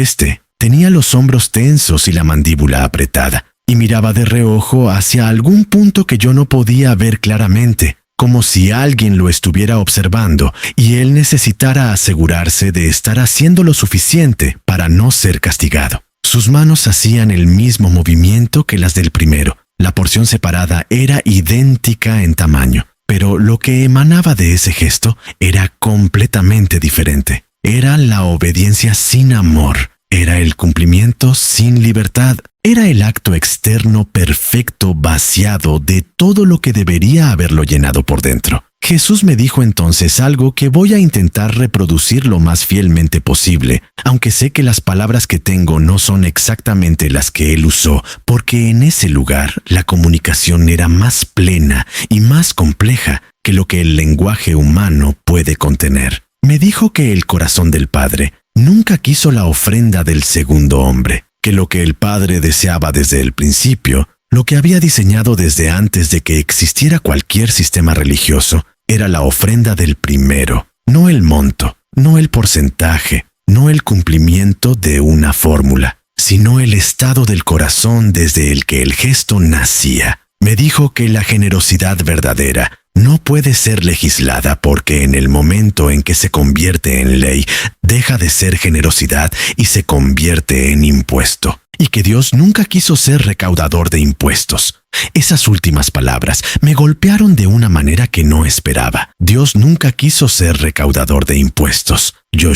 tenía los hombros tensos y la mandíbula apretada, y miraba de reojo hacia algún punto que yo no podía ver claramente, como si alguien lo estuviera observando y él necesitara asegurarse de estar haciendo lo suficiente para no ser castigado. Sus manos hacían el mismo movimiento que las del primero. La porción separada era idéntica en tamaño, pero lo que emanaba de ese gesto era completamente diferente. Era la obediencia sin amor. Era el cumplimiento sin libertad. Era el acto externo perfecto vaciado de todo lo que debería haberlo llenado por dentro. Jesús me dijo entonces algo que voy a intentar reproducir lo más fielmente posible, aunque sé que las palabras que tengo no son exactamente las que él usó, porque en ese lugar la comunicación era más plena y más compleja que lo que el lenguaje humano puede contener. Me dijo que el corazón del Padre nunca quiso la ofrenda del segundo hombre, que lo que el Padre deseaba desde el principio, lo que había diseñado desde antes de que existiera cualquier sistema religioso, era la ofrenda del primero, no el monto, no el porcentaje, no el cumplimiento de una fórmula, sino el estado del corazón desde el que el gesto nacía. Me dijo que la generosidad verdadera no puede ser legislada porque en el momento en que se convierte en ley, deja de ser generosidad y se convierte en impuesto. Y que Dios nunca quiso ser recaudador de impuestos. Esas últimas palabras me golpearon de una manera que no esperaba. Dios nunca quiso ser recaudador de impuestos. Yo,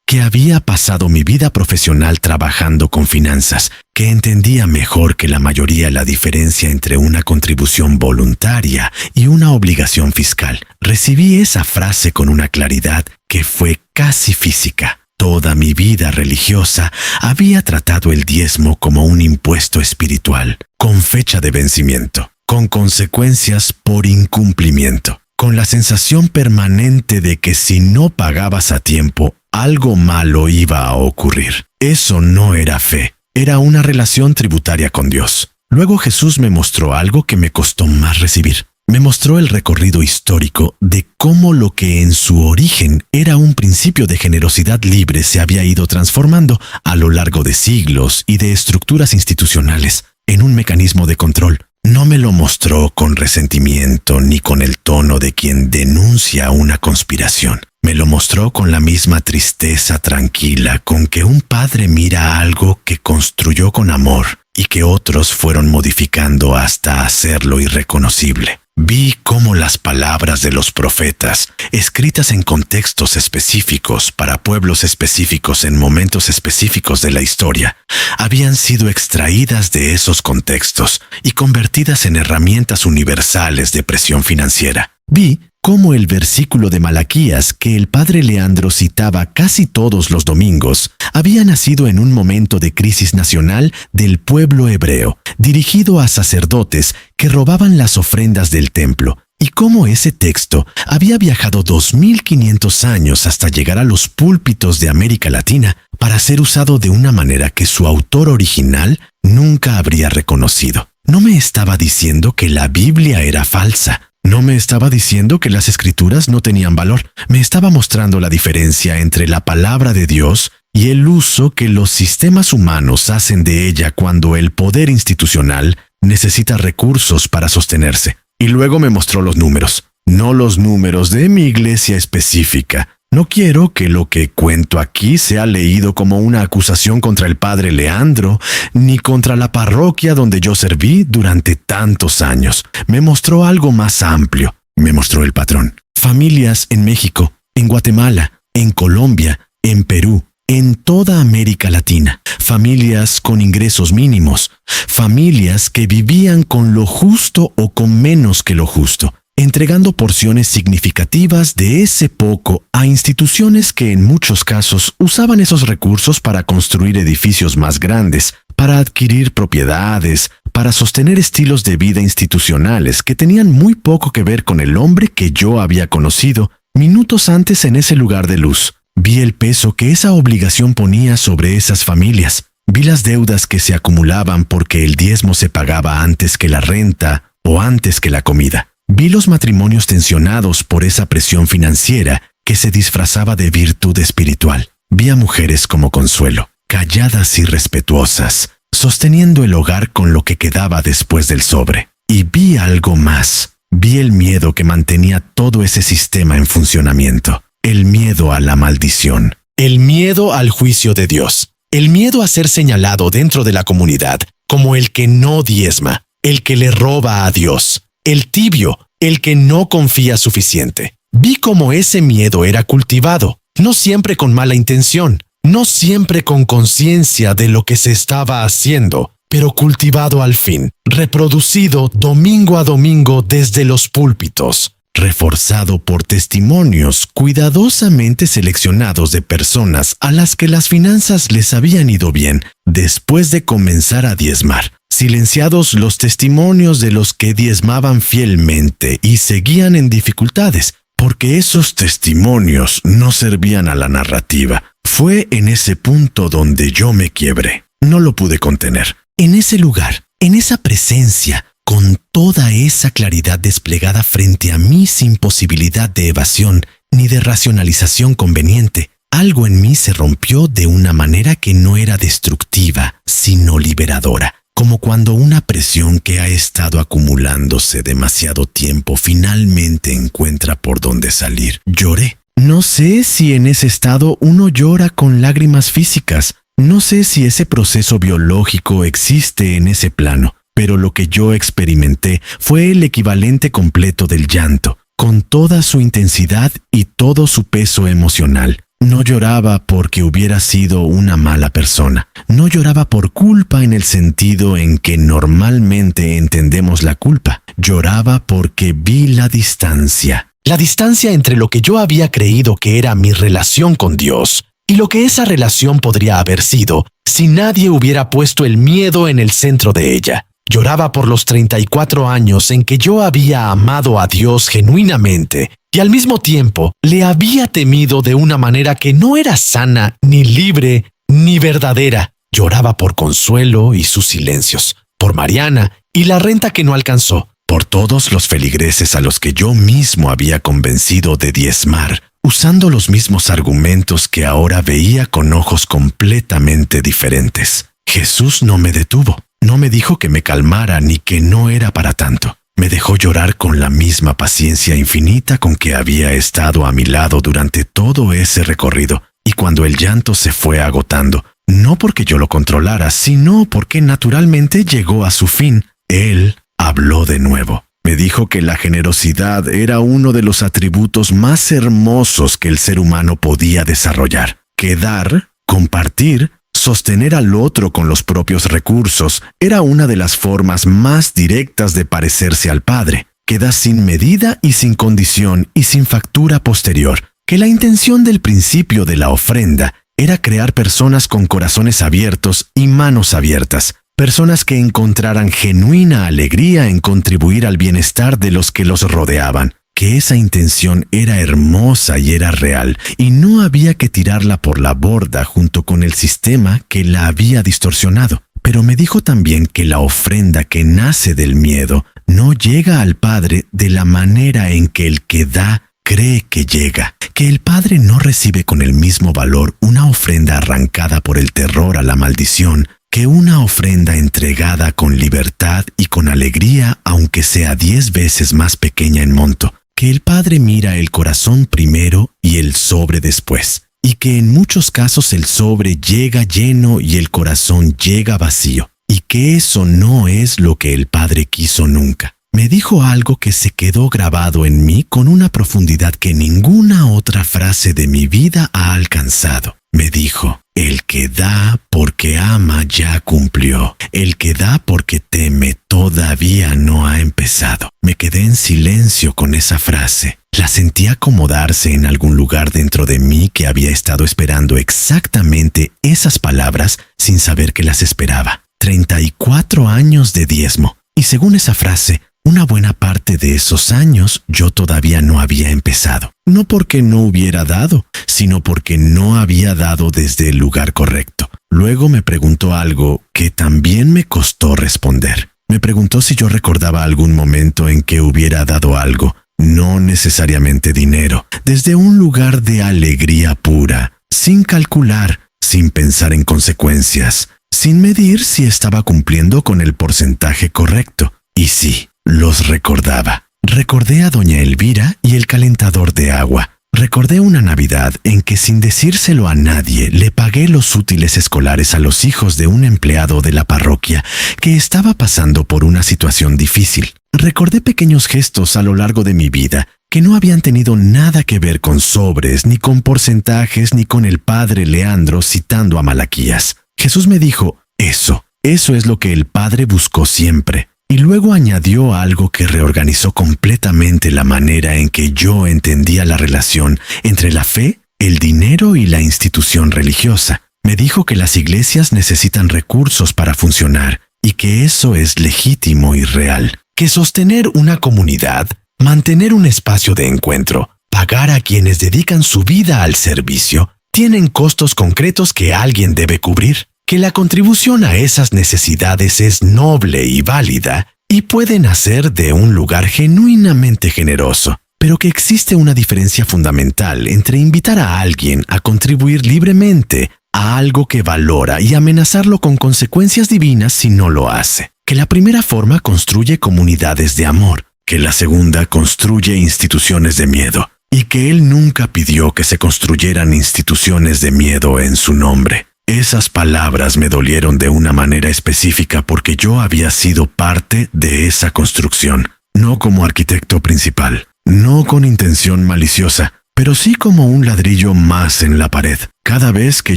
que había pasado mi vida profesional trabajando con finanzas, que entendía mejor que la mayoría la diferencia entre una contribución voluntaria y una obligación fiscal, recibí esa frase con una claridad que fue casi física. Toda mi vida religiosa había tratado el diezmo como un impuesto espiritual, con fecha de vencimiento, con consecuencias por incumplimiento, con la sensación permanente de que si no pagabas a tiempo, algo malo iba a ocurrir. Eso no era fe, era una relación tributaria con Dios. Luego Jesús me mostró algo que me costó más recibir. Me mostró el recorrido histórico de cómo lo que en su origen era un principio de generosidad libre se había ido transformando a lo largo de siglos y de estructuras institucionales en un mecanismo de control, No me lo mostró con resentimiento ni con el tono de quien denuncia una conspiración. Me lo mostró con la misma tristeza tranquila con que un padre mira algo que construyó con amor y que otros fueron modificando hasta hacerlo irreconocible. Vi cómo las palabras de los profetas, escritas en contextos específicos para pueblos específicos en momentos específicos de la historia, habían sido extraídas de esos contextos y convertidas en herramientas universales de presión financiera. Vi cómo el versículo de Malaquías que el padre Leandro citaba casi todos los domingos había nacido en un momento de crisis nacional del pueblo hebreo, dirigido a sacerdotes que robaban las ofrendas del templo, y cómo ese texto había viajado 2500 años hasta llegar a los púlpitos de América Latina para ser usado de una manera que su autor original nunca habría reconocido. No me estaba diciendo que la Biblia era falsa. No me estaba diciendo que las escrituras no tenían valor. Me estaba mostrando la diferencia entre la palabra de Dios y el uso que los sistemas humanos hacen de ella cuando el poder institucional necesita recursos para sostenerse. Y luego me mostró los números. No los números de mi iglesia específica. No quiero que lo que cuento aquí sea leído como una acusación contra el padre Leandro, ni contra la parroquia donde yo serví durante tantos años. Me mostró algo más amplio. Me mostró el patrón. Familias en México, en Guatemala, en Colombia, en Perú, en toda América Latina. Familias con ingresos mínimos. Familias que vivían con lo justo o con menos que lo justo, entregando porciones significativas de ese poco a instituciones que en muchos casos usaban esos recursos para construir edificios más grandes, para adquirir propiedades, para sostener estilos de vida institucionales que tenían muy poco que ver con el hombre que yo había conocido minutos antes en ese lugar de luz. Vi el peso que esa obligación ponía sobre esas familias. Vi las deudas que se acumulaban porque el diezmo se pagaba antes que la renta o antes que la comida. Vi los matrimonios tensionados por esa presión financiera que se disfrazaba de virtud espiritual. Vi a mujeres como Consuelo, calladas y respetuosas, sosteniendo el hogar con lo que quedaba después del sobre. Y vi algo más. Vi el miedo que mantenía todo ese sistema en funcionamiento. El miedo a la maldición. El miedo al juicio de Dios. El miedo a ser señalado dentro de la comunidad como el que no diezma, el que le roba a Dios. El tibio, el que no confía suficiente. Vi cómo ese miedo era cultivado, no siempre con mala intención, no siempre con conciencia de lo que se estaba haciendo, pero cultivado al fin, reproducido domingo a domingo desde los púlpitos, reforzado por testimonios cuidadosamente seleccionados de personas a las que las finanzas les habían ido bien después de comenzar a diezmar. Silenciados los testimonios de los que diezmaban fielmente y seguían en dificultades, porque esos testimonios no servían a la narrativa. Fue en ese punto donde yo me quiebré. No lo pude contener. En ese lugar, en esa presencia, con toda esa claridad desplegada frente a mí sin posibilidad de evasión ni de racionalización conveniente, algo en mí se rompió de una manera que no era destructiva, sino liberadora. Como cuando una presión que ha estado acumulándose demasiado tiempo finalmente encuentra por dónde salir. Lloré. No sé si en ese estado uno llora con lágrimas físicas. No sé si ese proceso biológico existe en ese plano, pero lo que yo experimenté fue el equivalente completo del llanto, con toda su intensidad y todo su peso emocional. No lloraba porque hubiera sido una mala persona. No lloraba por culpa en el sentido en que normalmente entendemos la culpa. Lloraba porque vi la distancia. La distancia entre lo que yo había creído que era mi relación con Dios y lo que esa relación podría haber sido si nadie hubiera puesto el miedo en el centro de ella. Lloraba por los 34 años en que yo había amado a Dios genuinamente y al mismo tiempo le había temido de una manera que no era sana, ni libre, ni verdadera. Lloraba por Consuelo y sus silencios, por Mariana y la renta que no alcanzó, por todos los feligreses a los que yo mismo había convencido de diezmar, usando los mismos argumentos que ahora veía con ojos completamente diferentes. Jesús no me detuvo. No me dijo que me calmara ni que no era para tanto. Me dejó llorar con la misma paciencia infinita con que había estado a mi lado durante todo ese recorrido, y cuando el llanto se fue agotando, no porque yo lo controlara, sino porque naturalmente llegó a su fin, él habló de nuevo. Me dijo que la generosidad era uno de los atributos más hermosos que el ser humano podía desarrollar, que dar, compartir, sostener al otro con los propios recursos era una de las formas más directas de parecerse al Padre, que da sin medida y sin condición y sin factura posterior, que la intención del principio de la ofrenda era crear personas con corazones abiertos y manos abiertas, personas que encontraran genuina alegría en contribuir al bienestar de los que los rodeaban, que esa intención era hermosa y era real, y no había que tirarla por la borda junto con el sistema que la había distorsionado. Pero me dijo también que la ofrenda que nace del miedo no llega al Padre de la manera en que el que da cree que llega, que el Padre no recibe con el mismo valor una ofrenda arrancada por el terror a la maldición que una ofrenda entregada con libertad y con alegría, aunque sea 10 veces más pequeña en monto, que el Padre mira el corazón primero y el sobre después, y que en muchos casos el sobre llega lleno y el corazón llega vacío, y que eso no es lo que el Padre quiso nunca. Me dijo algo que se quedó grabado en mí con una profundidad que ninguna otra frase de mi vida ha alcanzado. Me dijo: el que da porque ama ya cumplió. El que da porque teme todavía no ha empezado. Me quedé en silencio con esa frase. La sentí acomodarse en algún lugar dentro de mí que había estado esperando exactamente esas palabras sin saber que las esperaba. 34 años de diezmo. Y según esa frase, una buena parte de esos años yo todavía no había empezado. No porque no hubiera dado, sino porque no había dado desde el lugar correcto. Luego me preguntó algo que también me costó responder. Me preguntó si yo recordaba algún momento en que hubiera dado algo, no necesariamente dinero, desde un lugar de alegría pura, sin calcular, sin pensar en consecuencias, sin medir si estaba cumpliendo con el porcentaje correcto. Y sí, los recordaba. Recordé a doña Elvira y el calentador de agua. Recordé una Navidad en que sin decírselo a nadie le pagué los útiles escolares a los hijos de un empleado de la parroquia que estaba pasando por una situación difícil. Recordé pequeños gestos a lo largo de mi vida que no habían tenido nada que ver con sobres, ni con porcentajes, ni con el padre Leandro citando a Malaquías. Jesús me dijo: eso es lo que el Padre buscó siempre. Y luego añadió algo que reorganizó completamente la manera en que yo entendía la relación entre la fe, el dinero y la institución religiosa. Me dijo que las iglesias necesitan recursos para funcionar y que eso es legítimo y real. Que sostener una comunidad, mantener un espacio de encuentro, pagar a quienes dedican su vida al servicio, tienen costos concretos que alguien debe cubrir. Que la contribución a esas necesidades es noble y válida y puede nacer de un lugar genuinamente generoso, pero que existe una diferencia fundamental entre invitar a alguien a contribuir libremente a algo que valora y amenazarlo con consecuencias divinas si no lo hace. Que la primera forma construye comunidades de amor, que la segunda construye instituciones de miedo, y que él nunca pidió que se construyeran instituciones de miedo en su nombre. Esas palabras me dolieron de una manera específica porque yo había sido parte de esa construcción, no como arquitecto principal, no con intención maliciosa, pero sí como un ladrillo más en la pared. Cada vez que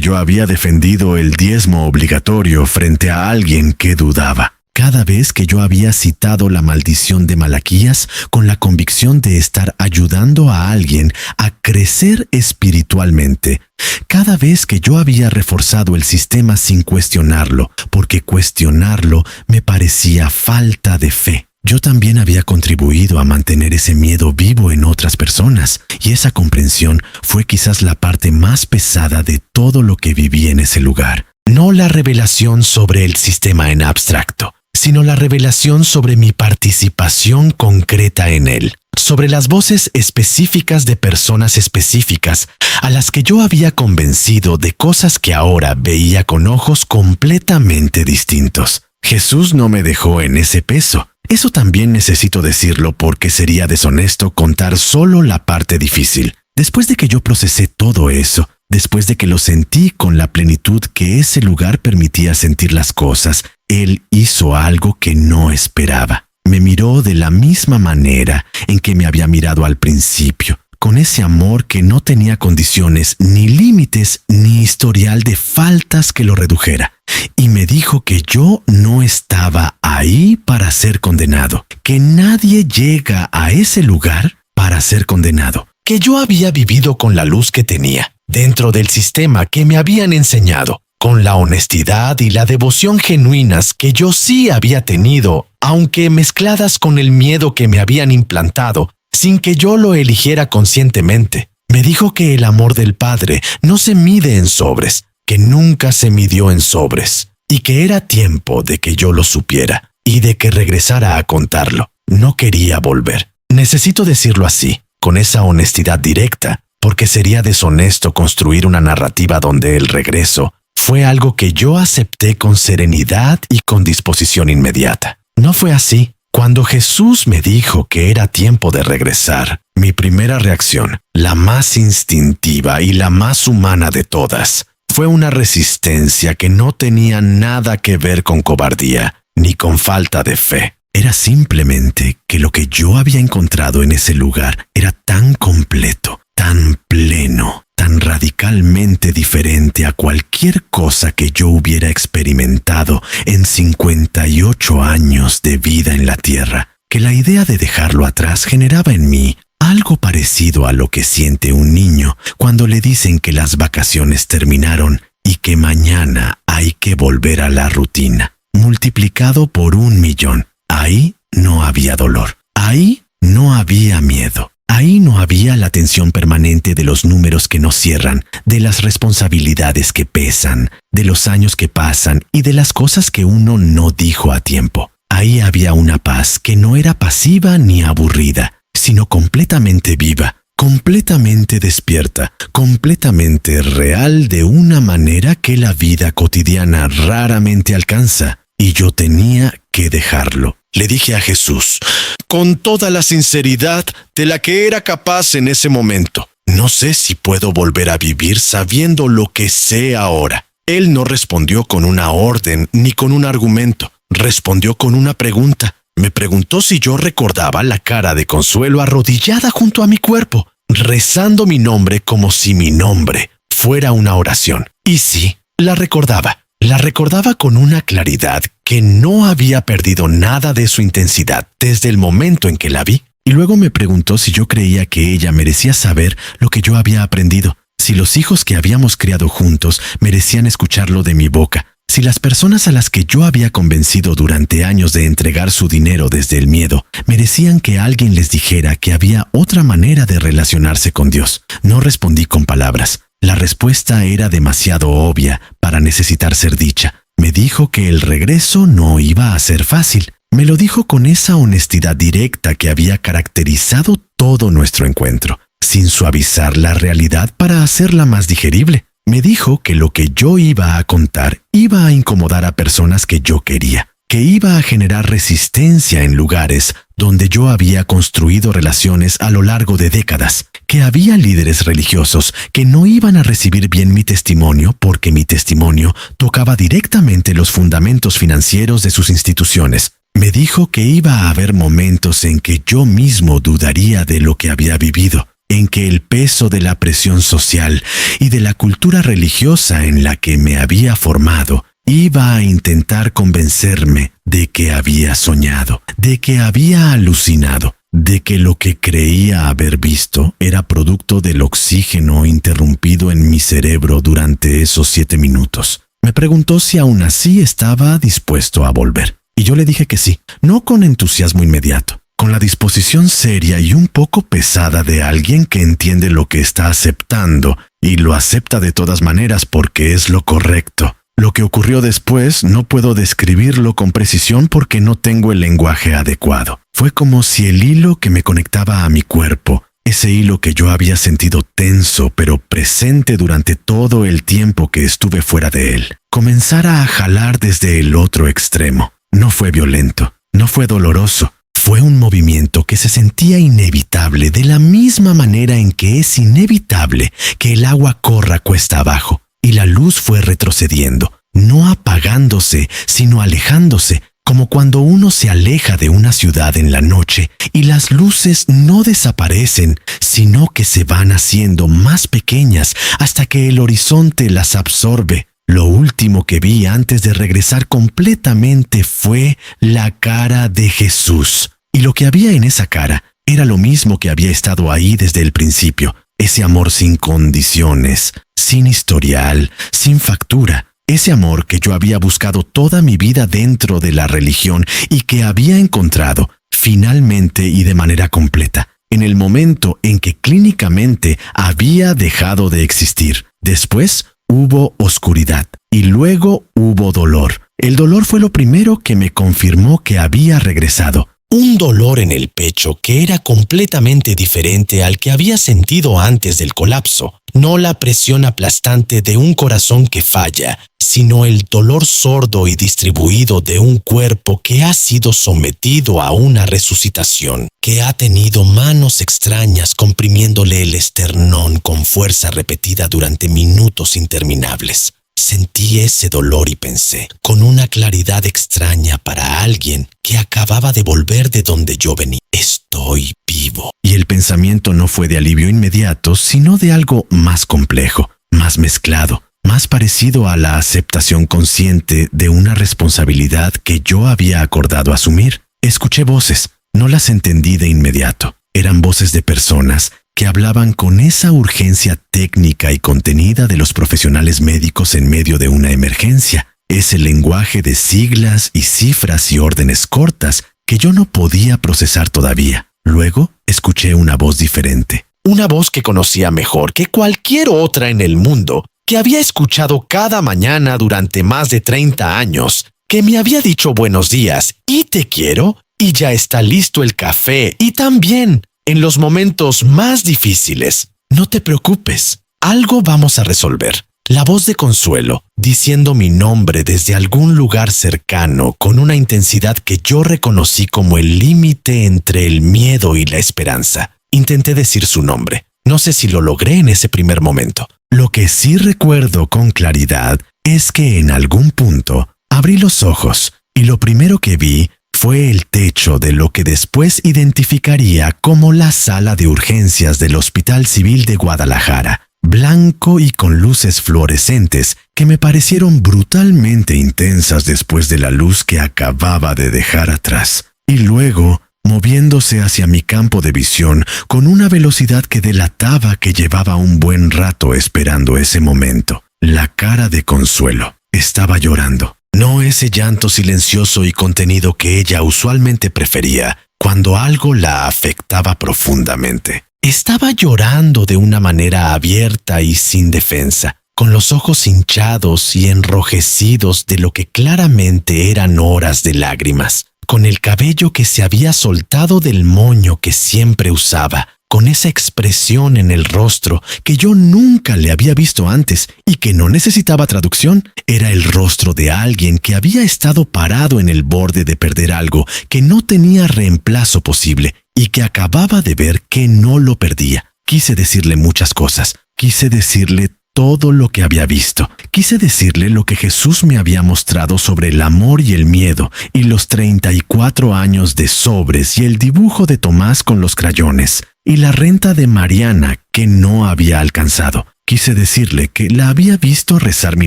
yo había defendido el diezmo obligatorio frente a alguien que dudaba, cada vez que yo había citado la maldición de Malaquías con la convicción de estar ayudando a alguien a crecer espiritualmente, cada vez que yo había reforzado el sistema sin cuestionarlo, porque cuestionarlo me parecía falta de fe. Yo también había contribuido a mantener ese miedo vivo en otras personas, y esa comprensión fue quizás la parte más pesada de todo lo que viví en ese lugar. No la revelación sobre el sistema en abstracto, sino la revelación sobre mi participación concreta en él, sobre las voces específicas de personas específicas a las que yo había convencido de cosas que ahora veía con ojos completamente distintos. Jesús no me dejó en ese peso. Eso también necesito decirlo porque sería deshonesto contar solo la parte difícil. Después de que yo procesé todo eso, después de que lo sentí con la plenitud que ese lugar permitía sentir las cosas, Él hizo algo que no esperaba. Me miró de la misma manera en que me había mirado al principio, con ese amor que no tenía condiciones, ni límites, ni historial de faltas que lo redujera. Y me dijo que yo no estaba ahí para ser condenado, que nadie llega a ese lugar para ser condenado, que yo había vivido con la luz que tenía, dentro del sistema que me habían enseñado, con la honestidad y la devoción genuinas que yo sí había tenido, aunque mezcladas con el miedo que me habían implantado, sin que yo lo eligiera conscientemente. Me dijo que el amor del Padre no se mide en sobres, que nunca se midió en sobres, y que era tiempo de que yo lo supiera, y de que regresara a contarlo. No quería volver. Necesito decirlo así, con esa honestidad directa, porque sería deshonesto construir una narrativa donde el regreso fue algo que yo acepté con serenidad y con disposición inmediata. No fue así. Cuando Jesús me dijo que era tiempo de regresar, mi primera reacción, la más instintiva y la más humana de todas, fue una resistencia que no tenía nada que ver con cobardía ni con falta de fe. Era simplemente que lo que yo había encontrado en ese lugar era tan completo, tan pleno, tan radicalmente diferente a cualquier cosa que yo hubiera experimentado en 58 años de vida en la Tierra, que la idea de dejarlo atrás generaba en mí algo parecido a lo que siente un niño cuando le dicen que las vacaciones terminaron y que mañana hay que volver a la rutina, multiplicado por 1,000,000. Ahí no había dolor, ahí no había miedo. Ahí no había la tensión permanente de los números que no cierran, de las responsabilidades que pesan, de los años que pasan y de las cosas que uno no dijo a tiempo. Ahí había una paz que no era pasiva ni aburrida, sino completamente viva, completamente despierta, completamente real de una manera que la vida cotidiana raramente alcanza. Y yo tenía que dejarlo. Le dije a Jesús, con toda la sinceridad de la que era capaz en ese momento, no sé si puedo volver a vivir sabiendo lo que sé ahora. Él no respondió con una orden ni con un argumento. Respondió con una pregunta. Me preguntó si yo recordaba la cara de Consuelo arrodillada junto a mi cuerpo, rezando mi nombre como si mi nombre fuera una oración. Y sí, la recordaba. La recordaba con una claridad que no había perdido nada de su intensidad desde el momento en que la vi. Y luego me preguntó si yo creía que ella merecía saber lo que yo había aprendido, si los hijos que habíamos criado juntos merecían escucharlo de mi boca, si las personas a las que yo había convencido durante años de entregar su dinero desde el miedo merecían que alguien les dijera que había otra manera de relacionarse con Dios. No respondí con palabras. La respuesta era demasiado obvia para necesitar ser dicha. Me dijo que el regreso no iba a ser fácil. Me lo dijo con esa honestidad directa que había caracterizado todo nuestro encuentro, sin suavizar la realidad para hacerla más digerible. Me dijo que lo que yo iba a contar iba a incomodar a personas que yo quería, que iba a generar resistencia en lugares donde yo había construido relaciones a lo largo de décadas, que había líderes religiosos que no iban a recibir bien mi testimonio porque mi testimonio tocaba directamente los fundamentos financieros de sus instituciones. Me dijo que iba a haber momentos en que yo mismo dudaría de lo que había vivido, en que el peso de la presión social y de la cultura religiosa en la que me había formado iba a intentar convencerme de que había soñado, de que había alucinado, de que lo que creía haber visto era producto del oxígeno interrumpido en mi cerebro durante esos 7 minutos. Me preguntó si aún así estaba dispuesto a volver. Y yo le dije que sí, no con entusiasmo inmediato, con la disposición seria y un poco pesada de alguien que entiende lo que está aceptando y lo acepta de todas maneras porque es lo correcto. Lo que ocurrió después no puedo describirlo con precisión porque no tengo el lenguaje adecuado. Fue como si el hilo que me conectaba a mi cuerpo ese hilo que yo había sentido tenso pero presente durante todo el tiempo que estuve fuera de él, comenzara a jalar desde el otro extremo. No fue violento, no fue doloroso. Fue un movimiento que se sentía inevitable de la misma manera en que es inevitable que el agua corra cuesta abajo, y la luz fue retrocediendo, no apagándose, sino alejándose, como cuando uno se aleja de una ciudad en la noche y las luces no desaparecen, sino que se van haciendo más pequeñas hasta que el horizonte las absorbe. Lo último que vi antes de regresar completamente fue la cara de Jesús. Y lo que había en esa cara era lo mismo que había estado ahí desde el principio. Ese amor sin condiciones, sin historial, sin factura. Ese amor que yo había buscado toda mi vida dentro de la religión y que había encontrado, finalmente y de manera completa, en el momento en que clínicamente había dejado de existir. Después hubo oscuridad y luego hubo dolor. El dolor fue lo primero que me confirmó que había regresado. Un dolor en el pecho que era completamente diferente al que había sentido antes del colapso. No la presión aplastante de un corazón que falla, sino el dolor sordo y distribuido de un cuerpo que ha sido sometido a una resucitación, que ha tenido manos extrañas comprimiéndole el esternón con fuerza repetida durante minutos interminables. Sentí ese dolor y pensé, con una claridad extraña para alguien que acababa de volver de donde yo venía: estoy vivo. Y el pensamiento no fue de alivio inmediato, sino de algo más complejo, más mezclado, más parecido a la aceptación consciente de una responsabilidad que yo había acordado asumir. Escuché voces, no las entendí de inmediato. Eran voces de personas que hablaban con esa urgencia técnica y contenida de los profesionales médicos en medio de una emergencia, ese lenguaje de siglas y cifras y órdenes cortas que yo no podía procesar todavía. Luego escuché una voz diferente, una voz que conocía mejor que cualquier otra en el mundo, que había escuchado cada mañana durante más de 30 años, que me había dicho buenos días y te quiero, y ya está listo el café, y también en los momentos más difíciles: no te preocupes, algo vamos a resolver. La voz de consuelo, diciendo mi nombre desde algún lugar cercano con una intensidad que yo reconocí como el límite entre el miedo y la esperanza. Intenté decir su nombre. No sé si lo logré en ese primer momento. Lo que sí recuerdo con claridad es que en algún punto abrí los ojos y lo primero que vi fue el techo de lo que después identificaría como la sala de urgencias del Hospital Civil de Guadalajara, blanco y con luces fluorescentes que me parecieron brutalmente intensas después de la luz que acababa de dejar atrás. Y luego, moviéndose hacia mi campo de visión con una velocidad que delataba que llevaba un buen rato esperando ese momento. La cara de Consuelo estaba llorando. No ese llanto silencioso y contenido que ella usualmente prefería cuando algo la afectaba profundamente. Estaba llorando de una manera abierta y sin defensa, con los ojos hinchados y enrojecidos de lo que claramente eran horas de lágrimas, con el cabello que se había soltado del moño que siempre usaba, con esa expresión en el rostro que yo nunca le había visto antes y que no necesitaba traducción. Era el rostro de alguien que había estado parado en el borde de perder algo que no tenía reemplazo posible y que acababa de ver que no lo perdía. Quise decirle muchas cosas. Quise decirle todo lo que había visto. Quise decirle lo que Jesús me había mostrado sobre el amor y el miedo, y los 34 años de sobres y el dibujo de Tomás con los crayones, y la renta de Mariana que no había alcanzado. Quise decirle que la había visto rezar mi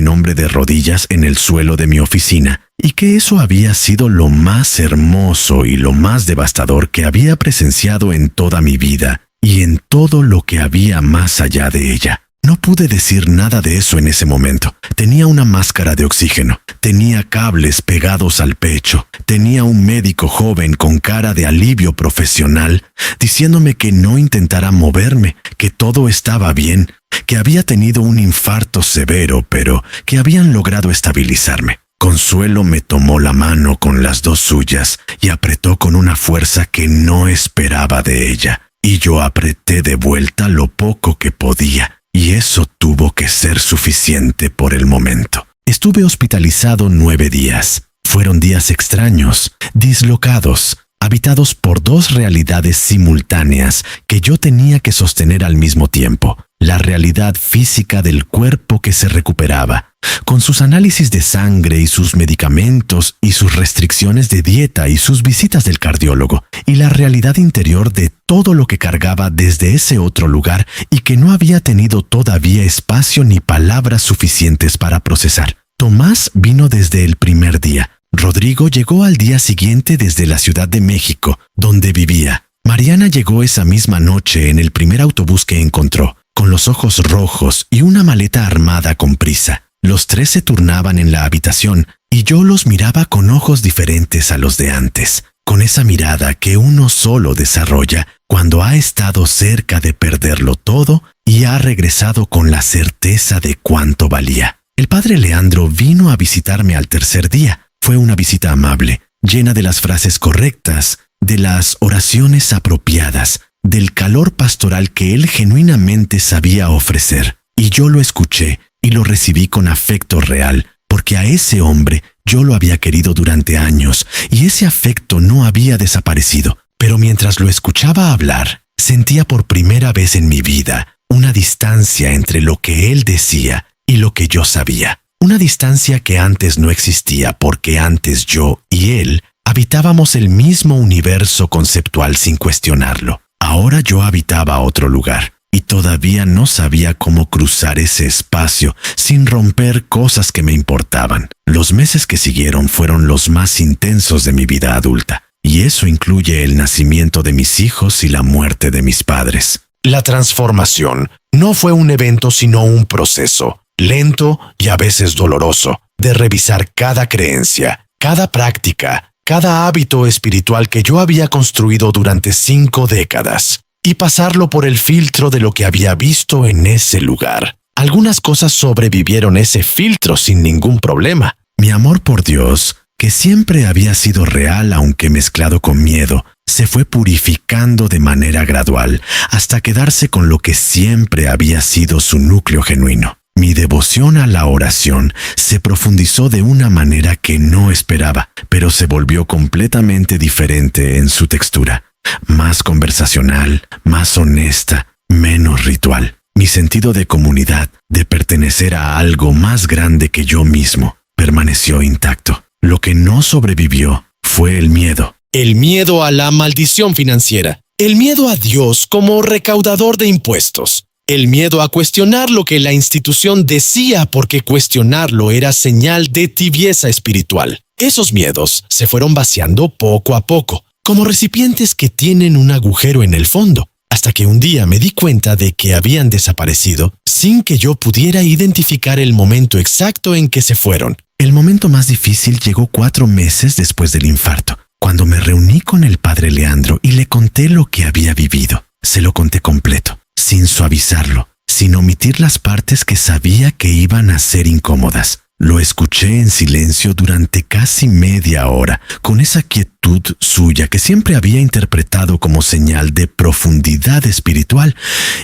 nombre de rodillas en el suelo de mi oficina, y que eso había sido lo más hermoso y lo más devastador que había presenciado en toda mi vida, y en todo lo que había más allá de ella. No pude decir nada de eso en ese momento. Tenía una máscara de oxígeno, tenía cables pegados al pecho, tenía un médico joven con cara de alivio profesional, diciéndome que no intentara moverme, que todo estaba bien, que había tenido un infarto severo, pero que habían logrado estabilizarme. Consuelo me tomó la mano con las dos suyas y apretó con una fuerza que no esperaba de ella. y yo apreté de vuelta lo poco que podía, y eso tuvo que ser suficiente por el momento. Estuve hospitalizado 9 días. Fueron días extraños, dislocados, habitados por 2 realidades simultáneas que yo tenía que sostener al mismo tiempo. La realidad física del cuerpo que se recuperaba, con sus análisis de sangre y sus medicamentos y sus restricciones de dieta y sus visitas del cardiólogo, y la realidad interior de todo lo que cargaba desde ese otro lugar y que no había tenido todavía espacio ni palabras suficientes para procesar. Tomás vino desde el primer día. Rodrigo llegó al día siguiente desde la Ciudad de México, donde vivía. Mariana llegó esa misma noche en el primer autobús que encontró, con los ojos rojos y una maleta armada con prisa. Los 3 se turnaban en la habitación y yo los miraba con ojos diferentes a los de antes, con esa mirada que uno solo desarrolla cuando ha estado cerca de perderlo todo y ha regresado con la certeza de cuánto valía. El padre Leandro vino a visitarme al tercer día. Fue una visita amable, llena de las frases correctas, de las oraciones apropiadas, del calor pastoral que él genuinamente sabía ofrecer. Y yo lo escuché y lo recibí con afecto real, porque a ese hombre yo lo había querido durante años y ese afecto no había desaparecido. Pero mientras lo escuchaba hablar, sentía por primera vez en mi vida una distancia entre lo que él decía y lo que yo sabía. Una distancia que antes no existía porque antes yo y él habitábamos el mismo universo conceptual sin cuestionarlo. Ahora yo habitaba otro lugar y todavía no sabía cómo cruzar ese espacio sin romper cosas que me importaban. Los meses que siguieron fueron los más intensos de mi vida adulta, y eso incluye el nacimiento de mis hijos y la muerte de mis padres. La transformación no fue un evento sino un proceso, lento y a veces doloroso, de revisar cada creencia, cada práctica, cada hábito espiritual que yo había construido durante 5 décadas y pasarlo por el filtro de lo que había visto en ese lugar. Algunas cosas sobrevivieron ese filtro sin ningún problema. Mi amor por Dios, que siempre había sido real aunque mezclado con miedo, se fue purificando de manera gradual hasta quedarse con lo que siempre había sido su núcleo genuino. Mi devoción a la oración se profundizó de una manera que no esperaba, pero se volvió completamente diferente en su textura. Más conversacional, más honesta, menos ritual. Mi sentido de comunidad, de pertenecer a algo más grande que yo mismo, permaneció intacto. Lo que no sobrevivió fue el miedo. El miedo a la maldición financiera. El miedo a Dios como recaudador de impuestos. El miedo a cuestionar lo que la institución decía porque cuestionarlo era señal de tibieza espiritual. Esos miedos se fueron vaciando poco a poco, como recipientes que tienen un agujero en el fondo, hasta que un día me di cuenta de que habían desaparecido sin que yo pudiera identificar el momento exacto en que se fueron. El momento más difícil llegó 4 meses después del infarto, cuando me reuní con el padre Leandro y le conté lo que había vivido. Se lo conté completo, sin suavizarlo, sin omitir las partes que sabía que iban a ser incómodas. Lo escuché en silencio durante casi media hora, con esa quietud suya que siempre había interpretado como señal de profundidad espiritual,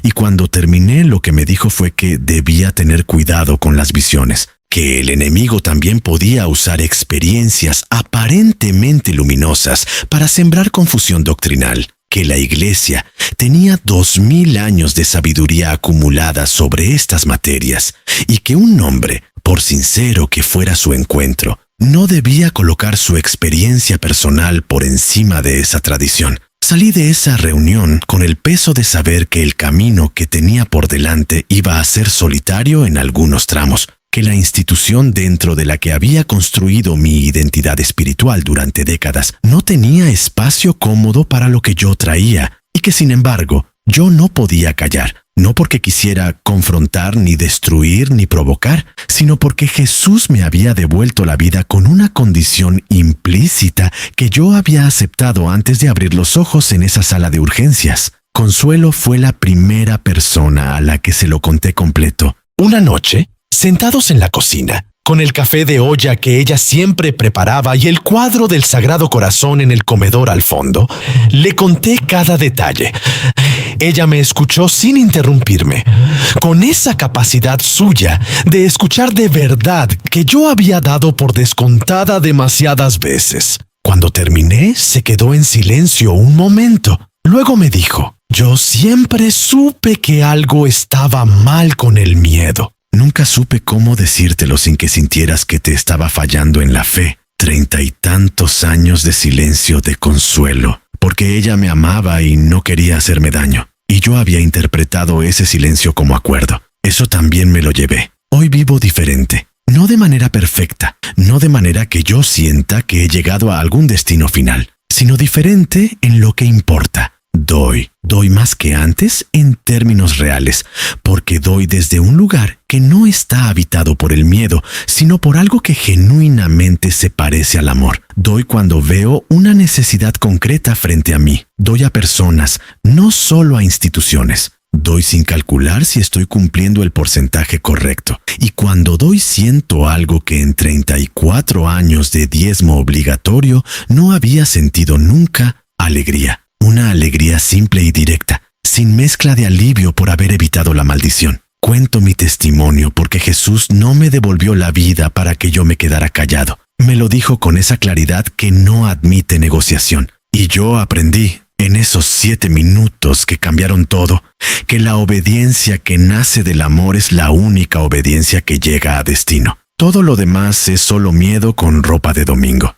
y cuando terminé lo que me dijo fue que debía tener cuidado con las visiones, que el enemigo también podía usar experiencias aparentemente luminosas para sembrar confusión doctrinal, que la Iglesia tenía 2000 años de sabiduría acumulada sobre estas materias, y que un hombre, por sincero que fuera su encuentro, no debía colocar su experiencia personal por encima de esa tradición. Salí de esa reunión con el peso de saber que el camino que tenía por delante iba a ser solitario en algunos tramos, que la institución dentro de la que había construido mi identidad espiritual durante décadas no tenía espacio cómodo para lo que yo traía, y que sin embargo yo no podía callar, no porque quisiera confrontar ni destruir ni provocar, sino porque Jesús me había devuelto la vida con una condición implícita que yo había aceptado antes de abrir los ojos en esa sala de urgencias. Consuelo fue la primera persona a la que se lo conté completo. Una noche, sentados en la cocina, con el café de olla que ella siempre preparaba y el cuadro del Sagrado Corazón en el comedor al fondo, le conté cada detalle. Ella me escuchó sin interrumpirme, con esa capacidad suya de escuchar de verdad que yo había dado por descontada demasiadas veces. Cuando terminé, se quedó en silencio un momento. Luego me dijo: yo siempre supe que algo estaba mal con el miedo. Nunca supe cómo decírtelo sin que sintieras que te estaba fallando en la fe. 30 y tantos años de silencio de consuelo, porque ella me amaba y no quería hacerme daño. Y yo había interpretado ese silencio como acuerdo. Eso también me lo llevé. Hoy vivo diferente. No de manera perfecta, no de manera que yo sienta que he llegado a algún destino final, sino diferente en lo que importa. Doy más que antes en términos reales, porque doy desde un lugar que no está habitado por el miedo, sino por algo que genuinamente se parece al amor. Doy cuando veo una necesidad concreta frente a mí. Doy a personas, no solo a instituciones. Doy sin calcular si estoy cumpliendo el porcentaje correcto. Y cuando doy siento algo que en 34 años de diezmo obligatorio no había sentido nunca: alegría. Una alegría simple y directa, sin mezcla de alivio por haber evitado la maldición. Cuento mi testimonio porque Jesús no me devolvió la vida para que yo me quedara callado. Me lo dijo con esa claridad que no admite negociación. Y yo aprendí, en esos 7 minutos que cambiaron todo, que la obediencia que nace del amor es la única obediencia que llega a destino. Todo lo demás es solo miedo con ropa de domingo.